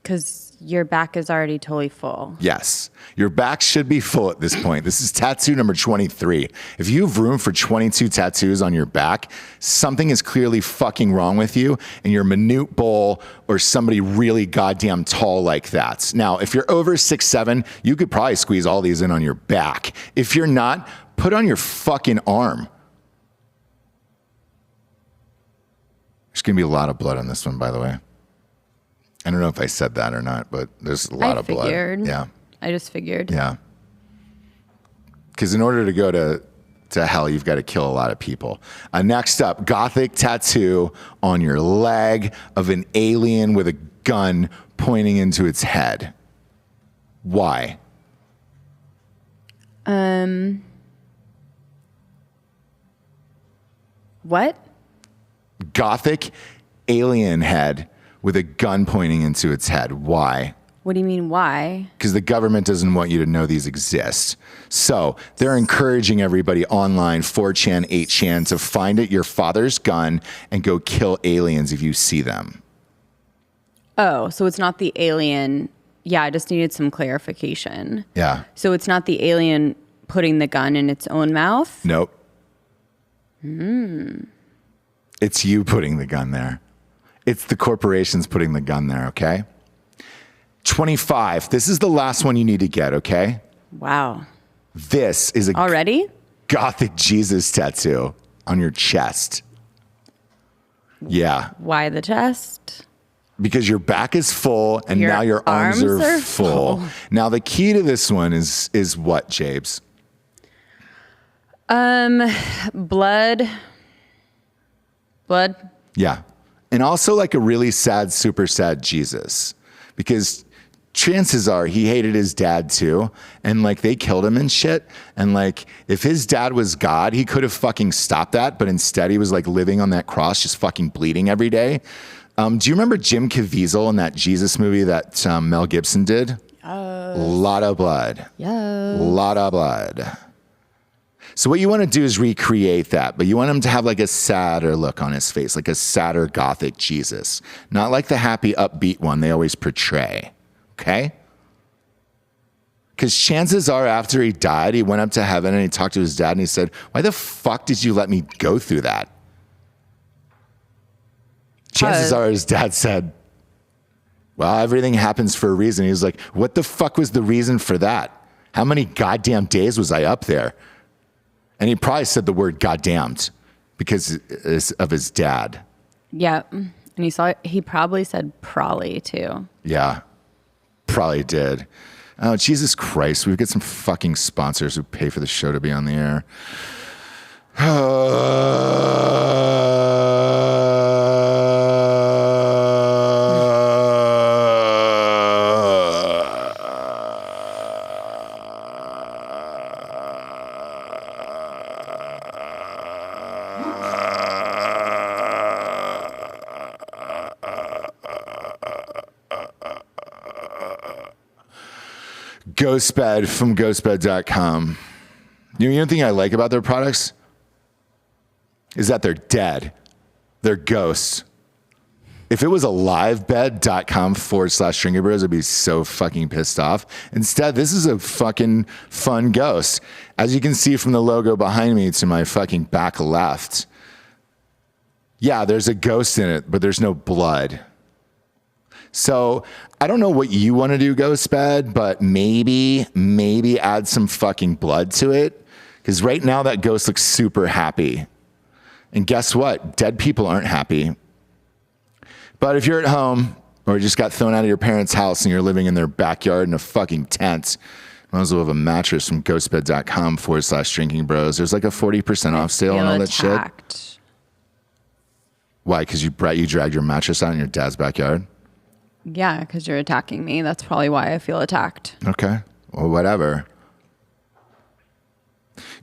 C: Because your back is already totally full.
B: Yes. Your back should be full at this point. This is tattoo number 23. If you have room for 22 tattoos on your back, something is clearly fucking wrong with you, and you're a minute bowl or somebody really goddamn tall like that. Now, if you're over 6'7", you could probably squeeze all these in on your back. If you're not, put on your fucking arm. There's going to be a lot of blood on this one, by the way. I don't know if I said that or not, but there's a lot of blood. Yeah.
C: I just figured.
B: Yeah. Because in order to go to hell, you've got to kill a lot of people. Next up, Gothic Tattoo on your leg of an alien with a gun pointing into its head. Why?
C: What?
B: Gothic alien head with a gun pointing into its head. Why?
C: What do you mean, why?
B: Because the government doesn't want you to know these exist. So they're encouraging everybody online, 4chan, 8chan, to find it your father's gun and go kill aliens if you see them.
C: Oh, so it's not the alien. Yeah, I just needed some clarification.
B: Yeah.
C: So it's not the alien putting the gun in its own mouth?
B: Nope. It's you putting the gun there. It's the corporations putting the gun there, okay? 25. This is the last one you need to get, okay?
C: Wow.
B: This is a
C: Already?
B: Gothic Jesus tattoo on your chest. Yeah.
C: Why the chest?
B: Because your back is full and
C: Your
B: now your arms are full.
C: full.
B: Now the key to this one is what, Jabes?
C: Blood.
B: Yeah. And also like a really sad, super sad Jesus. Because chances are he hated his dad too. And like they killed him and shit. And like if his dad was God, he could have fucking stopped that. But instead he was like living on that cross, just fucking bleeding every day. Do you remember Jim Caviezel in that Jesus movie that Mel Gibson did? A lot of blood.
C: Yeah.
B: A lot of blood. So what you want to do is recreate that, but you want him to have like a sadder look on his face, like a sadder Gothic Jesus, not like the happy upbeat one they always portray. Okay? Because chances are after he died, he went up to heaven and he talked to his dad and he said, why the fuck did you let me go through that? Chances are his dad said, well, everything happens for a reason. He was like, what the fuck was the reason for that? How many goddamn days was I up there? And he probably said the word goddamned because of his dad.
C: Yeah. And he probably said probably too.
B: Yeah, probably did. Oh, Jesus Christ. We've got some fucking sponsors who pay for the show to be on the air. Ghostbed from ghostbed.com. You know the thing I like about their products is that they're dead. They're ghosts. If it was a livebed.com/Drinkin Bros, I'd be so fucking pissed off. Instead, this is a fucking fun ghost. As you can see from the logo behind me to my fucking back left. Yeah, there's a ghost in it, but there's no blood. So I don't know what you want to do, Ghostbed, but maybe add some fucking blood to it. Because right now that ghost looks super happy. And guess what? Dead people aren't happy. But if you're at home or just got thrown out of your parents' house and you're living in their backyard in a fucking tent, might as well have a mattress from ghostbed.com/Drinkin Bros. There's like a 40% off sale and all that shit. Why? Because you dragged your mattress out in your dad's backyard?
C: Yeah, because you're attacking me. That's probably why I feel attacked.
B: Okay. Well, whatever.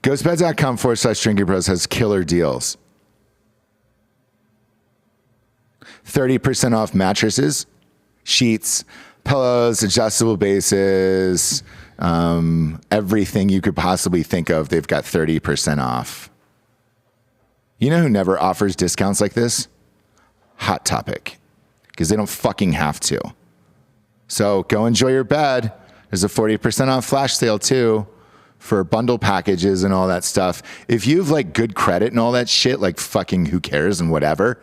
B: Ghostbed.com/Drinkin Bros has killer deals. 30% off mattresses, sheets, pillows, adjustable bases, everything you could possibly think of. They've got 30% off. You know who never offers discounts like this? Hot Topic. Because they don't fucking have to. So go enjoy your bed. There's a 40% off flash sale too for bundle packages and all that stuff. If you have like good credit and all that shit, like fucking who cares and whatever,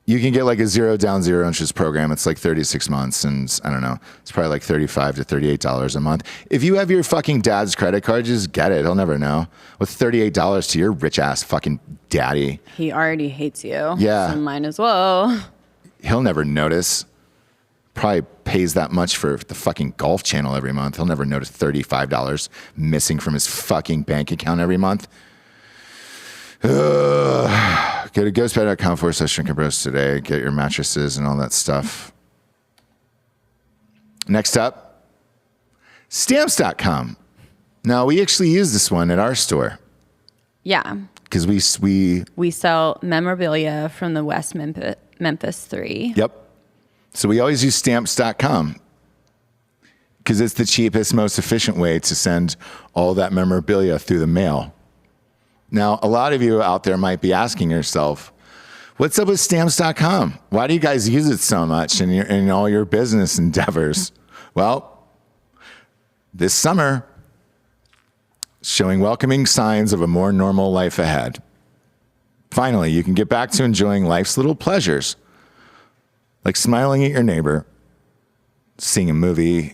B: you can get like a 0 down, 0 interest program. It's like 36 months and I don't know. It's probably like $35 to $38 a month. If you have your fucking dad's credit card, just get it. He'll never know. With $38 to your rich ass fucking daddy.
C: He already hates you.
B: Yeah.
C: So might as well.
B: He'll never notice. Probably pays that much for the fucking Golf Channel every month. He'll never notice $35 missing from his fucking bank account every month. Go to ghostbed.com/Drinkin Bros today. Get your mattresses and all that stuff. Next up, stamps.com. Now, we actually use this one at our store.
C: Yeah.
B: Because we
C: sell memorabilia from the West Memphis 3.
B: Yep. So we always use stamps.com because it's the cheapest, most efficient way to send all that memorabilia through the mail. Now, a lot of you out there might be asking yourself, what's up with stamps.com? Why do you guys use it so much in all your business endeavors? Well, this summer, showing welcoming signs of a more normal life ahead. Finally, you can get back to enjoying life's little pleasures, like smiling at your neighbor, seeing a movie,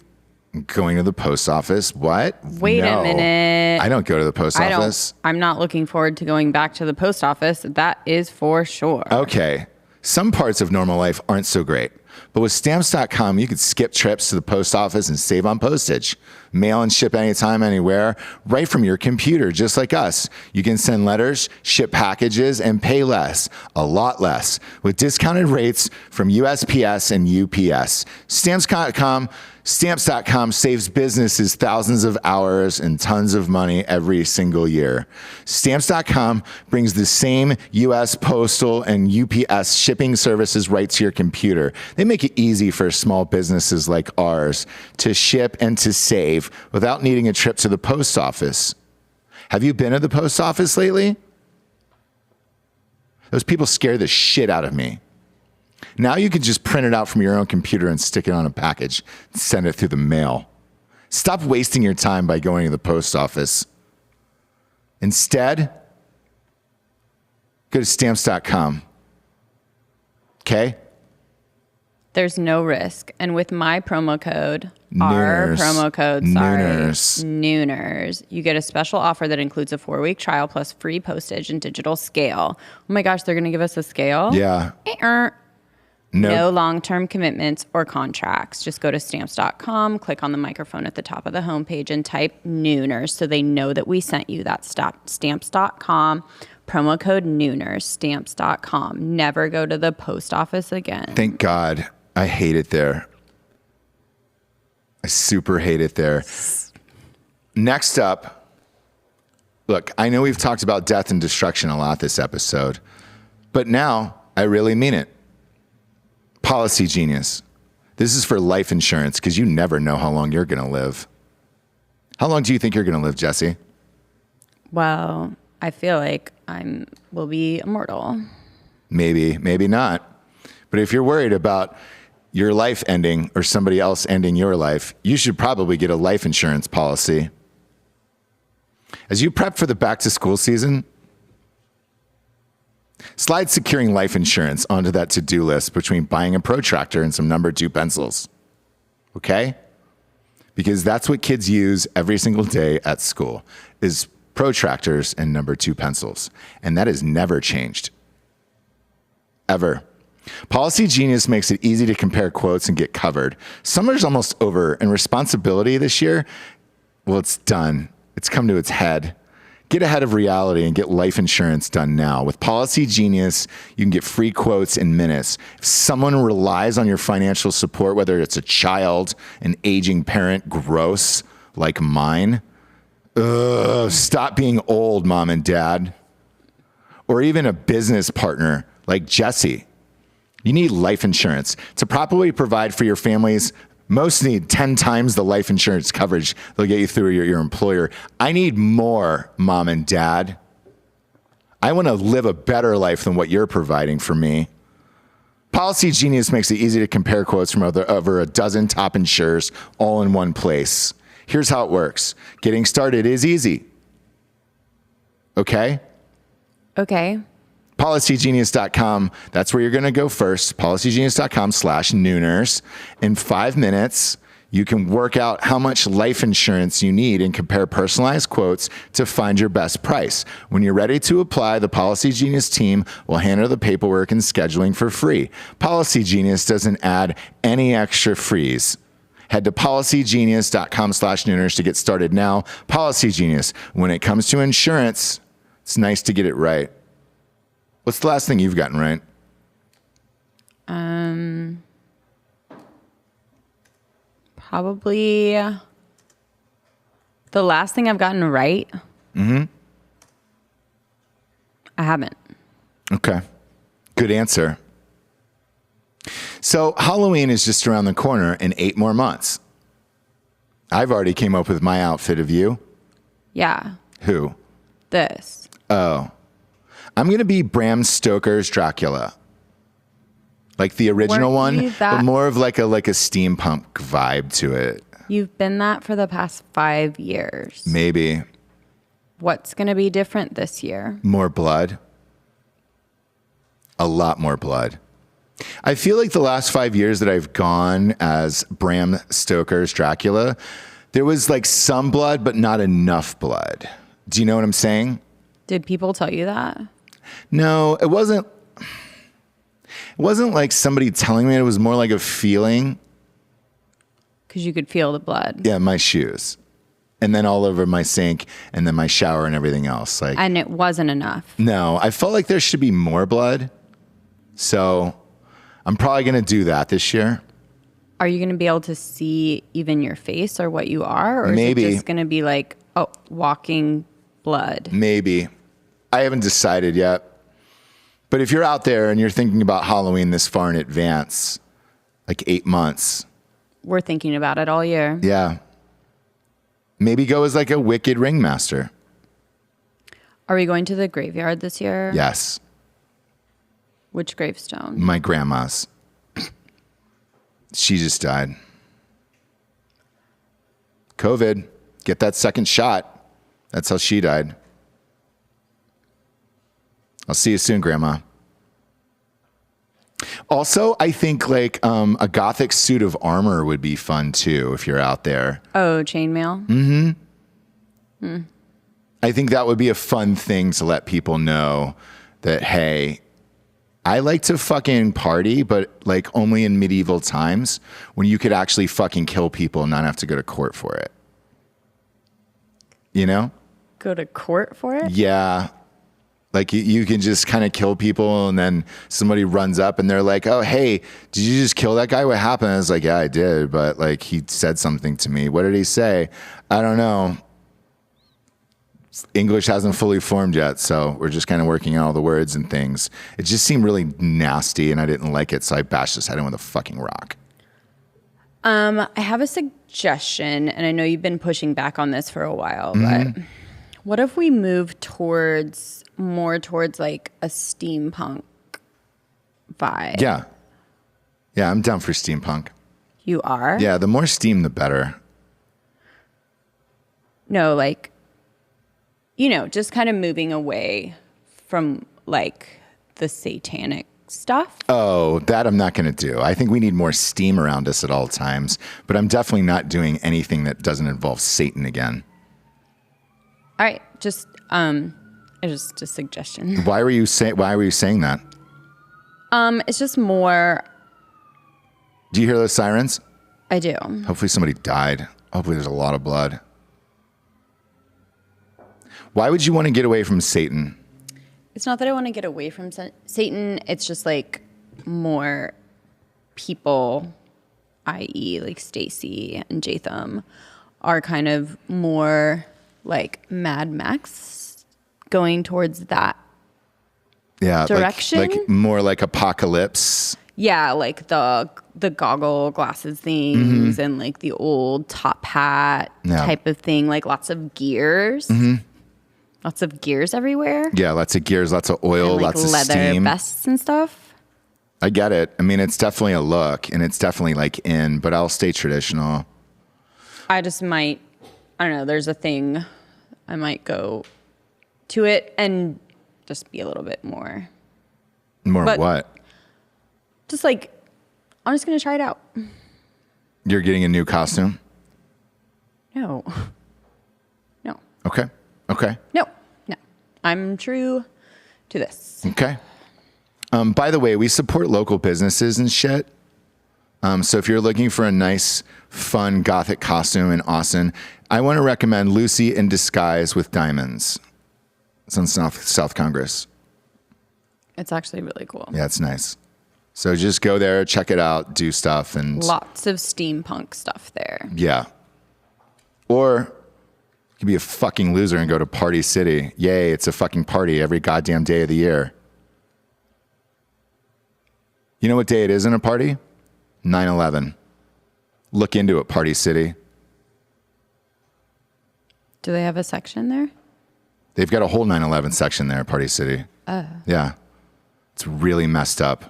B: going to the post office. What?
C: Wait a minute.
B: I don't go to the post office.
C: I'm not looking forward to going back to the post office. That is for sure.
B: Okay. Some parts of normal life aren't so great. But with stamps.com, you could skip trips to the post office and save on postage. Mail and ship anytime, anywhere, right from your computer, just like us. You can send letters, ship packages, and pay less, a lot less, with discounted rates from USPS and UPS. Stamps.com saves businesses thousands of hours and tons of money every single year. Stamps.com brings the same U.S. Postal and UPS shipping services right to your computer. They make it easy for small businesses like ours to ship and to save without needing a trip to the post office. Have you been to the post office lately? Those people scare the shit out of me. Now you can just print it out from your own computer and stick it on a package and send it through the mail. Stop wasting your time by going to the post office. Instead, go to stamps.com. Okay?
C: There's no risk. And with my promo code, Nooners, you get a special offer that includes a 4-week trial plus free postage and digital scale. Oh my gosh, they're going to give us a scale?
B: Yeah.
C: No long-term commitments or contracts. Just go to stamps.com, click on the microphone at the top of the homepage, and type Nooners so they know that we sent you. That's stamps.com, promo code Nooners, stamps.com. Never go to the post office again.
B: Thank God. I hate it there. I super hate it there. Next up, look, I know we've talked about death and destruction a lot this episode, but now I really mean it. Policygenius. This is for life insurance because you never know how long you're going to live. How long do you think you're going to live, Jessie?
C: Well, I feel like will be immortal.
B: Maybe, maybe not. But if you're worried about your life ending or somebody else ending your life, you should probably get a life insurance policy. As you prep for the back to school season, slide securing life insurance onto that to-do list between buying a protractor and some number 2 pencils. Okay? Because that's what kids use every single day at school is protractors and number 2 pencils. And that has never changed. Ever. Policygenius makes it easy to compare quotes and get covered. Summer's almost over, and responsibility this year, well, it's done. It's come to its head. Get ahead of reality and get life insurance done now. With Policygenius, you can get free quotes in minutes. If someone relies on your financial support, whether it's a child, an aging parent, gross, like mine, stop being old, mom and dad. Or even a business partner like Jessie. You need life insurance. To properly provide for your families, most need 10 times the life insurance coverage they'll get you through your employer. I need more, mom and dad. I want to live a better life than what you're providing for me. Policygenius makes it easy to compare quotes from over a dozen top insurers all in one place. Here's how it works. Getting started is easy. Okay?
C: Okay.
B: Policygenius.com. That's where you're going to go first. Policygenius.com/Nooners. In 5 minutes, you can work out how much life insurance you need and compare personalized quotes to find your best price. When you're ready to apply, the Policygenius team will handle the paperwork and scheduling for free. Policygenius doesn't add any extra fees. Head to policygenius.com/Nooners to get started now. Policygenius. When it comes to insurance, it's nice to get it right. What's the last thing you've gotten right?
C: Probably the last thing I've gotten right. I haven't.
B: Okay. Good answer. So Halloween is just around the corner in 8 more months. I've already came up with my outfit of you.
C: Yeah.
B: Who?
C: This.
B: Oh. I'm going to be Bram Stoker's Dracula. Like the original one, but more of like a steampunk vibe to it.
C: You've been that for the past 5 years.
B: Maybe.
C: What's going to be different this year?
B: More blood. A lot more blood. I feel like the last 5 years that I've gone as Bram Stoker's Dracula, there was like some blood, but not enough blood. Do you know what I'm saying?
C: Did people tell you that?
B: No, it wasn't like somebody telling me. It was more like a feeling.
C: Because you could feel the blood.
B: Yeah, my shoes. And then all over my sink and then my shower and everything else.
C: And it wasn't enough.
B: No, I felt like there should be more blood. So I'm probably going to do that this year.
C: Are you going to be able to see even your face or what you are? Or
B: Maybe.
C: Is it just going to be like, walking blood?
B: Maybe. I haven't decided yet. But if you're out there and you're thinking about Halloween this far in advance, like 8 months.
C: We're thinking about it all year.
B: Yeah. Maybe go as like a wicked ringmaster.
C: Are we going to the graveyard this year?
B: Yes.
C: Which gravestone?
B: My grandma's. She just died. COVID. Get that second shot. That's how she died. I'll see you soon, Grandma. Also, I think like a Gothic suit of armor would be fun too if you're out there.
C: Oh, chainmail?
B: Mm-hmm. I think that would be a fun thing to let people know that, hey, I like to fucking party, but like only in medieval times when you could actually fucking kill people and not have to go to court for it. You know?
C: Go to court for it?
B: Yeah. Like you can just kind of kill people and then somebody runs up and they're like, oh, hey, did you just kill that guy? What happened? I was like, yeah, I did. But like he said something to me. What did he say? I don't know. English hasn't fully formed yet, so we're just kind of working out all the words and things. It just seemed really nasty, and I didn't like it, so I bashed his head in with a fucking rock.
C: I have a suggestion, and I know you've been pushing back on this for a while, but what if we move more towards like a steampunk vibe?
B: Yeah. Yeah, I'm down for steampunk.
C: You are?
B: Yeah, the more steam, the better.
C: No, like, you know, just kind of moving away from like the satanic stuff.
B: Oh, that I'm not going to do. I think we need more steam around us at all times, but I'm definitely not doing anything that doesn't involve Satan again.
C: All right, just a suggestion.
B: Why were you saying that?
C: It's just more.
B: Do you hear those sirens?
C: I do.
B: Hopefully somebody died. Hopefully there's a lot of blood. Why would you want to get away from Satan?
C: It's not that I want to get away from Satan. It's just like more people, i.e. like Stacy and Jatham, are kind of more like Mad Max going towards that direction.
B: Like more like apocalypse.
C: Yeah, like the goggle glasses things and like the old top hat type of thing, like lots of gears. Lots of gears everywhere.
B: Yeah, lots of gears, lots of oil,
C: and like
B: lots of
C: leather
B: steam.
C: vests and stuff.
B: I get it. I mean, it's definitely a look and it's definitely like in, but I'll stay traditional.
C: I just might, I don't know, there's a thing, I might go to it and just be a little bit more.
B: More what?
C: Just like, I'm just going to try it out.
B: You're getting a new costume?
C: No.
B: Okay.
C: No. I'm true to this.
B: Okay. By the way, we support local businesses and shit. So if you're looking for a nice, fun Gothic costume in Austin, I want to recommend Lucy in Disguise with Diamonds. It's on South Congress.
C: It's actually really cool.
B: Yeah, it's nice. So just go there, check it out, do stuff, and
C: lots of steampunk stuff there.
B: Yeah. Or you could be a fucking loser and go to Party City. Yay, it's a fucking party every goddamn day of the year. You know what day it is in a party? 9/11. Look into it, Party City.
C: Do they have a section there?
B: They've got a whole 9/11 section there at Party City. Yeah. It's really messed up.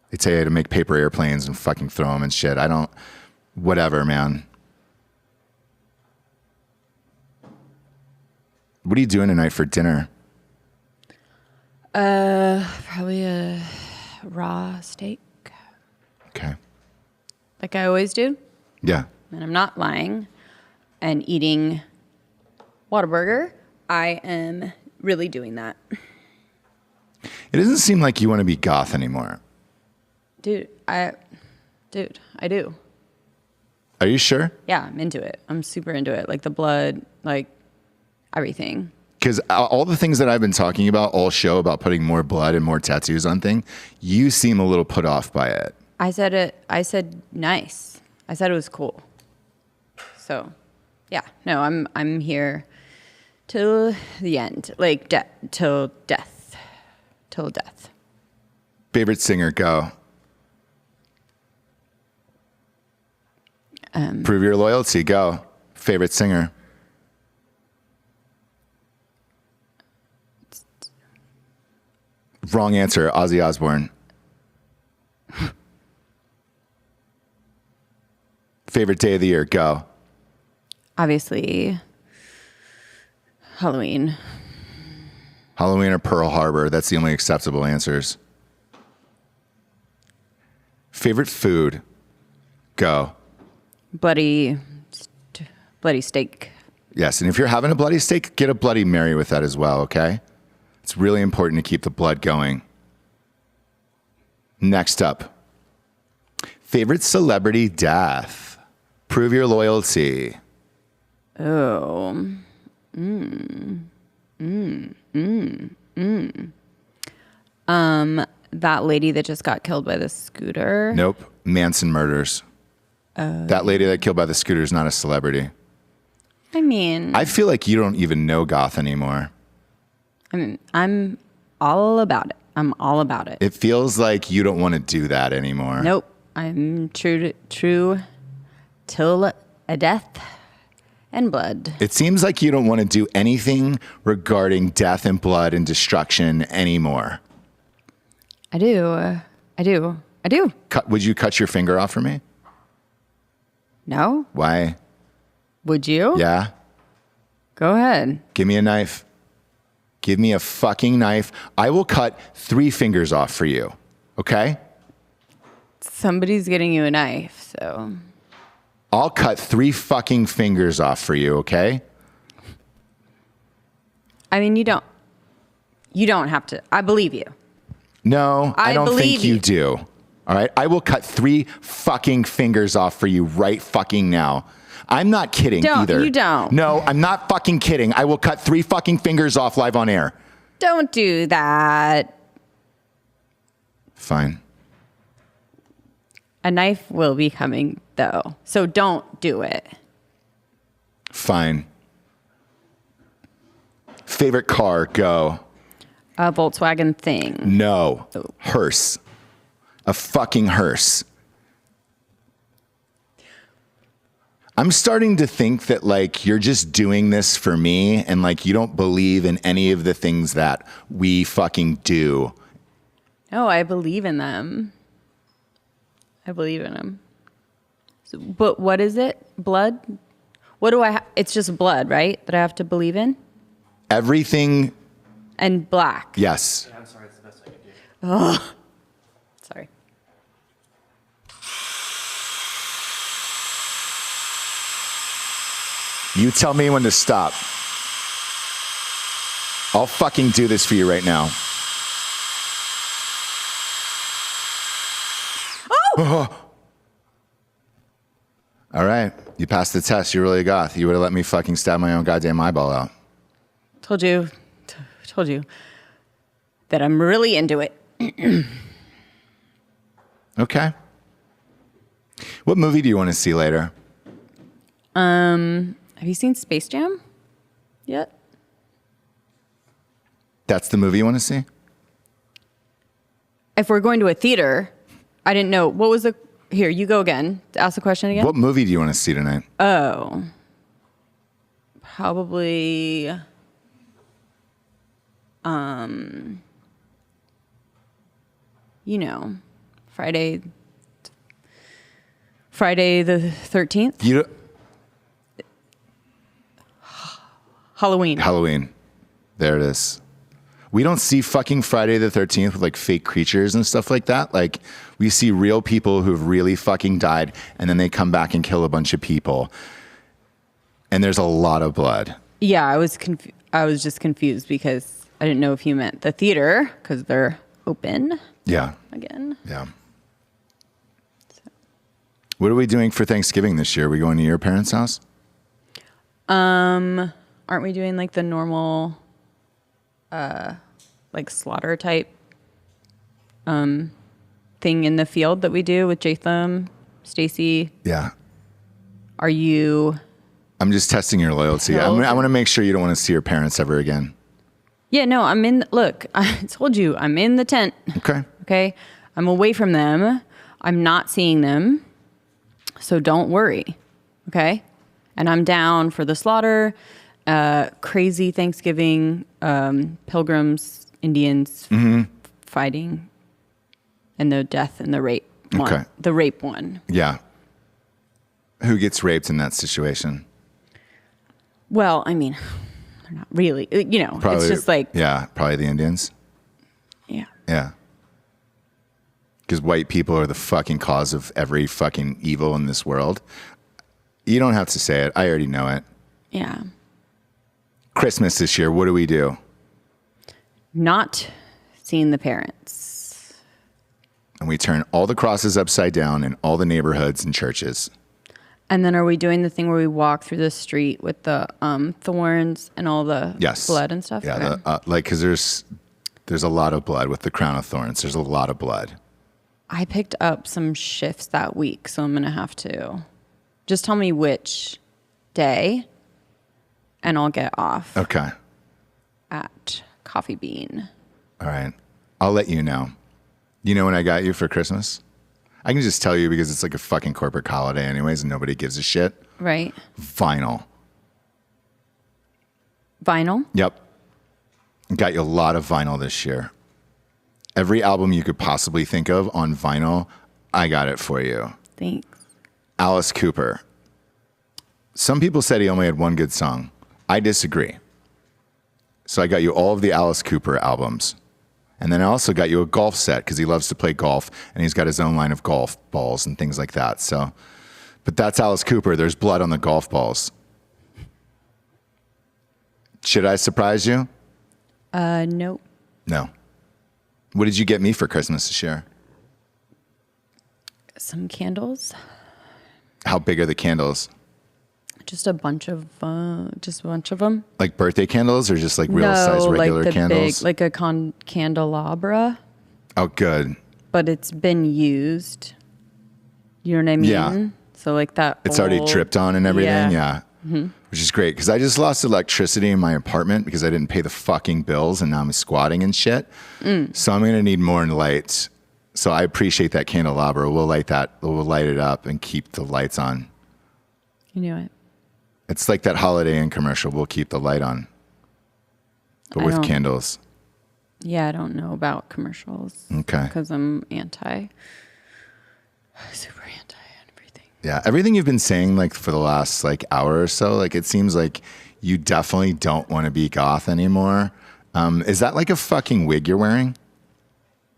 B: They tell you to make paper airplanes and fucking throw them and shit. Whatever, man. What are you doing tonight for dinner?
C: Probably a raw steak.
B: Okay.
C: Like I always do.
B: Yeah.
C: And I'm not lying. And eating Whataburger, I am really doing that.
B: It doesn't seem like you want to be goth anymore.
C: Dude, I do.
B: Are you sure?
C: Yeah, I'm into it. I'm super into it. Like the blood, like everything.
B: Because all the things that I've been talking about all show about putting more blood and more tattoos on thing, you seem a little put off by it.
C: I said nice. I said it was cool. So, yeah. No, I'm here till the end. Like till death. Till death.
B: Favorite singer, go. Prove your loyalty, go. Favorite singer. Wrong answer, Ozzy Osbourne. Favorite day of the year? Go.
C: Obviously, Halloween.
B: Halloween or Pearl Harbor? That's the only acceptable answers. Favorite food? Go.
C: Bloody steak.
B: Yes, and if you're having a bloody steak, get a Bloody Mary with that as well, okay? It's really important to keep the blood going. Next up. Favorite celebrity death? Prove your loyalty.
C: Oh. That lady that just got killed by the scooter.
B: Nope. Manson murders. That lady that killed by the scooter is not a celebrity.
C: I mean,
B: I feel like you don't even know Goth anymore.
C: I'm all about it. I'm all about it.
B: It feels like you don't want to do that anymore.
C: Nope. I'm true till a death and blood.
B: It seems like you don't want to do anything regarding death and blood and destruction anymore.
C: I do.
B: Would you cut your finger off for me?
C: No?
B: Why?
C: Would you?
B: Yeah.
C: Go ahead.
B: Give me a knife. Give me a fucking knife. I will cut 3 fingers off for you. Okay?
C: Somebody's getting you a knife, so.
B: I'll cut 3 fucking fingers off for you, okay?
C: I mean, you don't have to. I believe you.
B: No, I don't think you
C: you.
B: do. All right? I will cut 3 fucking fingers off for you right fucking now. I'm not kidding either.
C: You don't.
B: No, I'm not fucking kidding. I will cut 3 fucking fingers off live on air.
C: Don't do that.
B: Fine.
C: A knife will be coming, though. So don't do it.
B: Fine. Favorite car? Go.
C: A Volkswagen thing.
B: No. Hearse. A fucking hearse. I'm starting to think that like you're just doing this for me and like you don't believe in any of the things that we fucking do.
C: No, I believe in them. So, but what is it? Blood? What do I it's just blood, right? That I have to believe in?
B: Everything.
C: And black.
B: Yes.
D: I'm sorry, it's the best I can do.
C: Oh. Sorry.
B: You tell me when to stop. I'll fucking do this for you right now. Oh! All right. You passed the test. You're really a goth. You would have let me fucking stab my own goddamn eyeball out.
C: Told you that I'm really into it.
B: Okay. What movie do you want to see later?
C: Have you seen Space Jam yet?
B: That's the movie you want to see?
C: If we're going to a theater, I didn't know. What was the... Here, you go again. Ask the question again.
B: What movie do you want to see tonight?
C: Oh. Probably... you know, Friday the 13th.
B: You don't-
C: Halloween.
B: There it is. We don't see fucking Friday the 13th with like fake creatures and stuff like that. Like we see real people who've really fucking died and then they come back and kill a bunch of people. And there's a lot of blood.
C: Yeah, I was just confused because I didn't know if you meant the theater because they're open
B: Yeah.
C: again.
B: Yeah. What are we doing for Thanksgiving this year? Are we going to your parents' house?
C: Aren't we doing like the normal, like slaughter type, thing in the field that we do with Jatham, Stacy?
B: Yeah.
C: Are you?
B: I'm just testing your loyalty. I want to make sure you don't want to see your parents ever again.
C: Yeah, no, look, I told you, I'm in the tent.
B: Okay.
C: Okay. I'm away from them. I'm not seeing them. So don't worry. Okay. And I'm down for the slaughter, crazy Thanksgiving, pilgrims, Indians fighting, and the death and the rape one.
B: Okay.
C: The rape one.
B: Yeah. Who gets raped in that situation?
C: Well, I mean, they're not really,
B: Probably,
C: it's just like,
B: yeah, probably the Indians.
C: yeah.
B: Yeah. Because white people are the fucking cause of every fucking evil in this world. You don't have to say it. I already know it.
C: Yeah.
B: Christmas this year, what do we do?
C: Not seeing the parents.
B: And we turn all the crosses upside down in all the neighborhoods and churches.
C: And then are we doing the thing where we walk through the street with the thorns and all the blood and stuff?
B: Yeah,
C: Okay.
B: because there's a lot of blood with the crown of thorns. There's a lot of blood.
C: I picked up some shifts that week, so I'm going to have to. Just tell me which day, and I'll get off
B: Okay.
C: at Coffee Bean.
B: All right. I'll let you know. You know when I got you for Christmas? I can just tell you because it's like a fucking corporate holiday anyways and nobody gives a shit.
C: Right?
B: Vinyl.
C: Vinyl?
B: Yep. Got you a lot of vinyl this year. Every album you could possibly think of on vinyl, I got it for you.
C: Thanks.
B: Alice Cooper. Some people said he only had one good song. I disagree. So I got you all of the Alice Cooper albums. And then I also got you a golf set because he loves to play golf and he's got his own line of golf balls and things like that. So, but that's Alice Cooper. There's blood on the golf balls. Should I surprise you?
C: Nope.
B: No. What did you get me for Christmas this year?
C: Some candles.
B: How big are the candles?
C: Just a bunch of them.
B: Like birthday candles or just like real size regular
C: like the
B: candles?
C: big, like a candelabra,
B: Oh, good.
C: but it's been used. You know what I mean?
B: Yeah.
C: So like that.
B: It's already
C: old-
B: dripped on and everything. Yeah.
C: Mm-hmm.
B: Which is great because I just lost electricity in my apartment because I didn't pay the fucking bills and now I'm squatting and shit. So I'm going to need more lights. So I appreciate that candelabra. We'll light that. We'll light it up and keep the lights on.
C: You knew it.
B: It's like that Holiday Inn commercial. We'll keep the light on, but
C: I
B: with
C: don't-
B: candles.
C: Yeah, I don't know about commercials.
B: Okay.
C: Because I'm super anti everything.
B: Yeah, everything you've been saying like for the last like hour or so, like it seems like you definitely don't want to be goth anymore. Is that like a fucking wig you're wearing?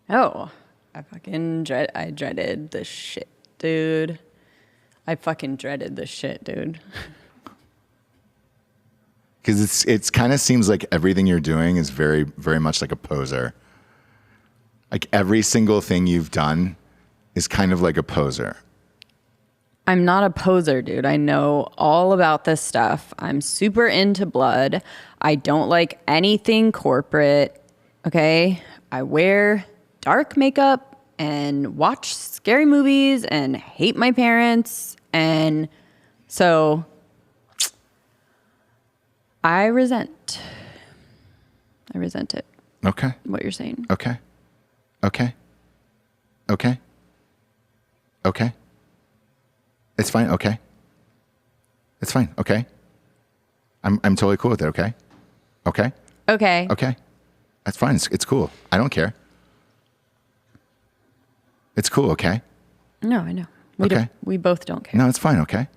C: Oh, I dreaded this shit, dude. I fucking dreaded this shit, dude.
B: Because it's kind of seems like everything you're doing is very, very much like a poser. Like every single thing you've done is kind of like a poser.
C: I'm not a poser, dude. I know all about this stuff. I'm super into blood. I don't like anything corporate. Okay? I wear dark makeup and watch scary movies and hate my parents. And so I resent it.
B: Okay.
C: What you're saying.
B: Okay. Okay. Okay. Okay. It's fine. Okay. It's fine. Okay. I'm totally cool with it. Okay. Okay.
C: Okay.
B: Okay. That's fine. It's cool. I don't care. It's cool. Okay.
C: No, I know.
B: Okay.
C: We both don't care.
B: No, it's fine. Okay.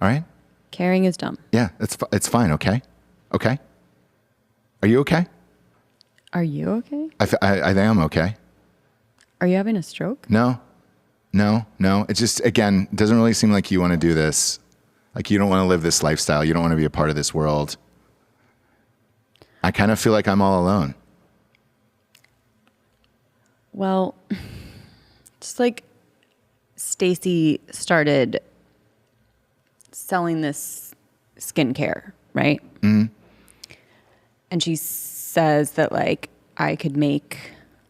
B: All right.
C: Caring is dumb.
B: Yeah. It's fine. Okay. Okay. Are you okay?
C: Are you okay?
B: I think I'm okay.
C: Are you having a stroke?
B: No. It just, again, doesn't really seem like you want to do this. Like you don't want to live this lifestyle. You don't want to be a part of this world. I kind of feel like I'm all alone.
C: Well, just like Stacy started selling this skincare, right? Mm-hmm. And she says that like I could make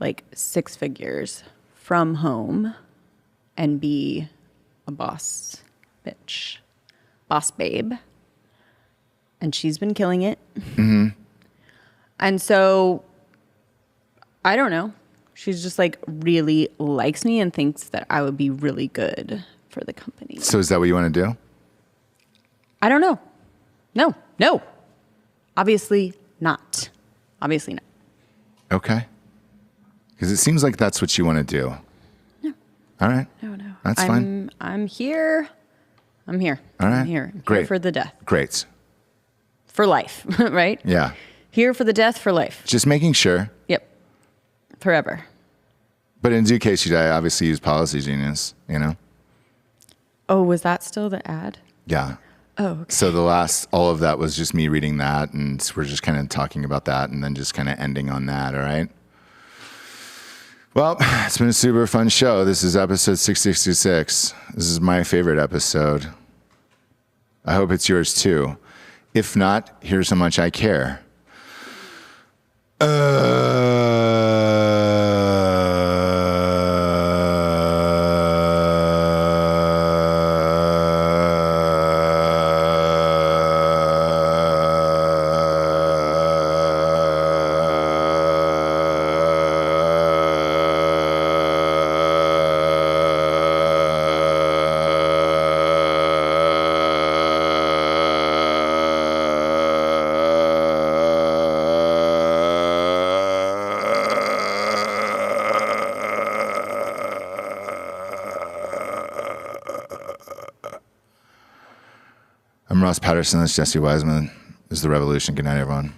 C: like 6 figures from home and be a boss bitch, boss babe. And she's been killing it. Mm-hmm. And so, I don't know. She's just like really likes me and thinks that I would be really good for the company.
B: So is that what you want to do?
C: I don't know. No. Obviously not. Obviously not.
B: Okay. Because it seems like that's what you want to do.
C: No.
B: All right.
C: No.
B: That's fine.
C: I'm here. I'm here.
B: All right.
C: I'm here. I'm
B: Great.
C: Here for the death.
B: Great.
C: For life, right?
B: Yeah.
C: Here for the death, for life.
B: Just making sure.
C: Yep. Forever.
B: But in due case you die, obviously use Policygenius, you know?
C: Oh, was that still the ad?
B: Yeah.
C: Oh, okay.
B: So all of that was just me reading that, and we're just kind of talking about that and then just kind of ending on that, all right? Well, it's been a super fun show. This is episode 666. This is my favorite episode. I hope it's yours too. If not, here's how much I care. I'm Ross Patterson. That's Jessie Wiseman. This is The Revolution. Good night, everyone.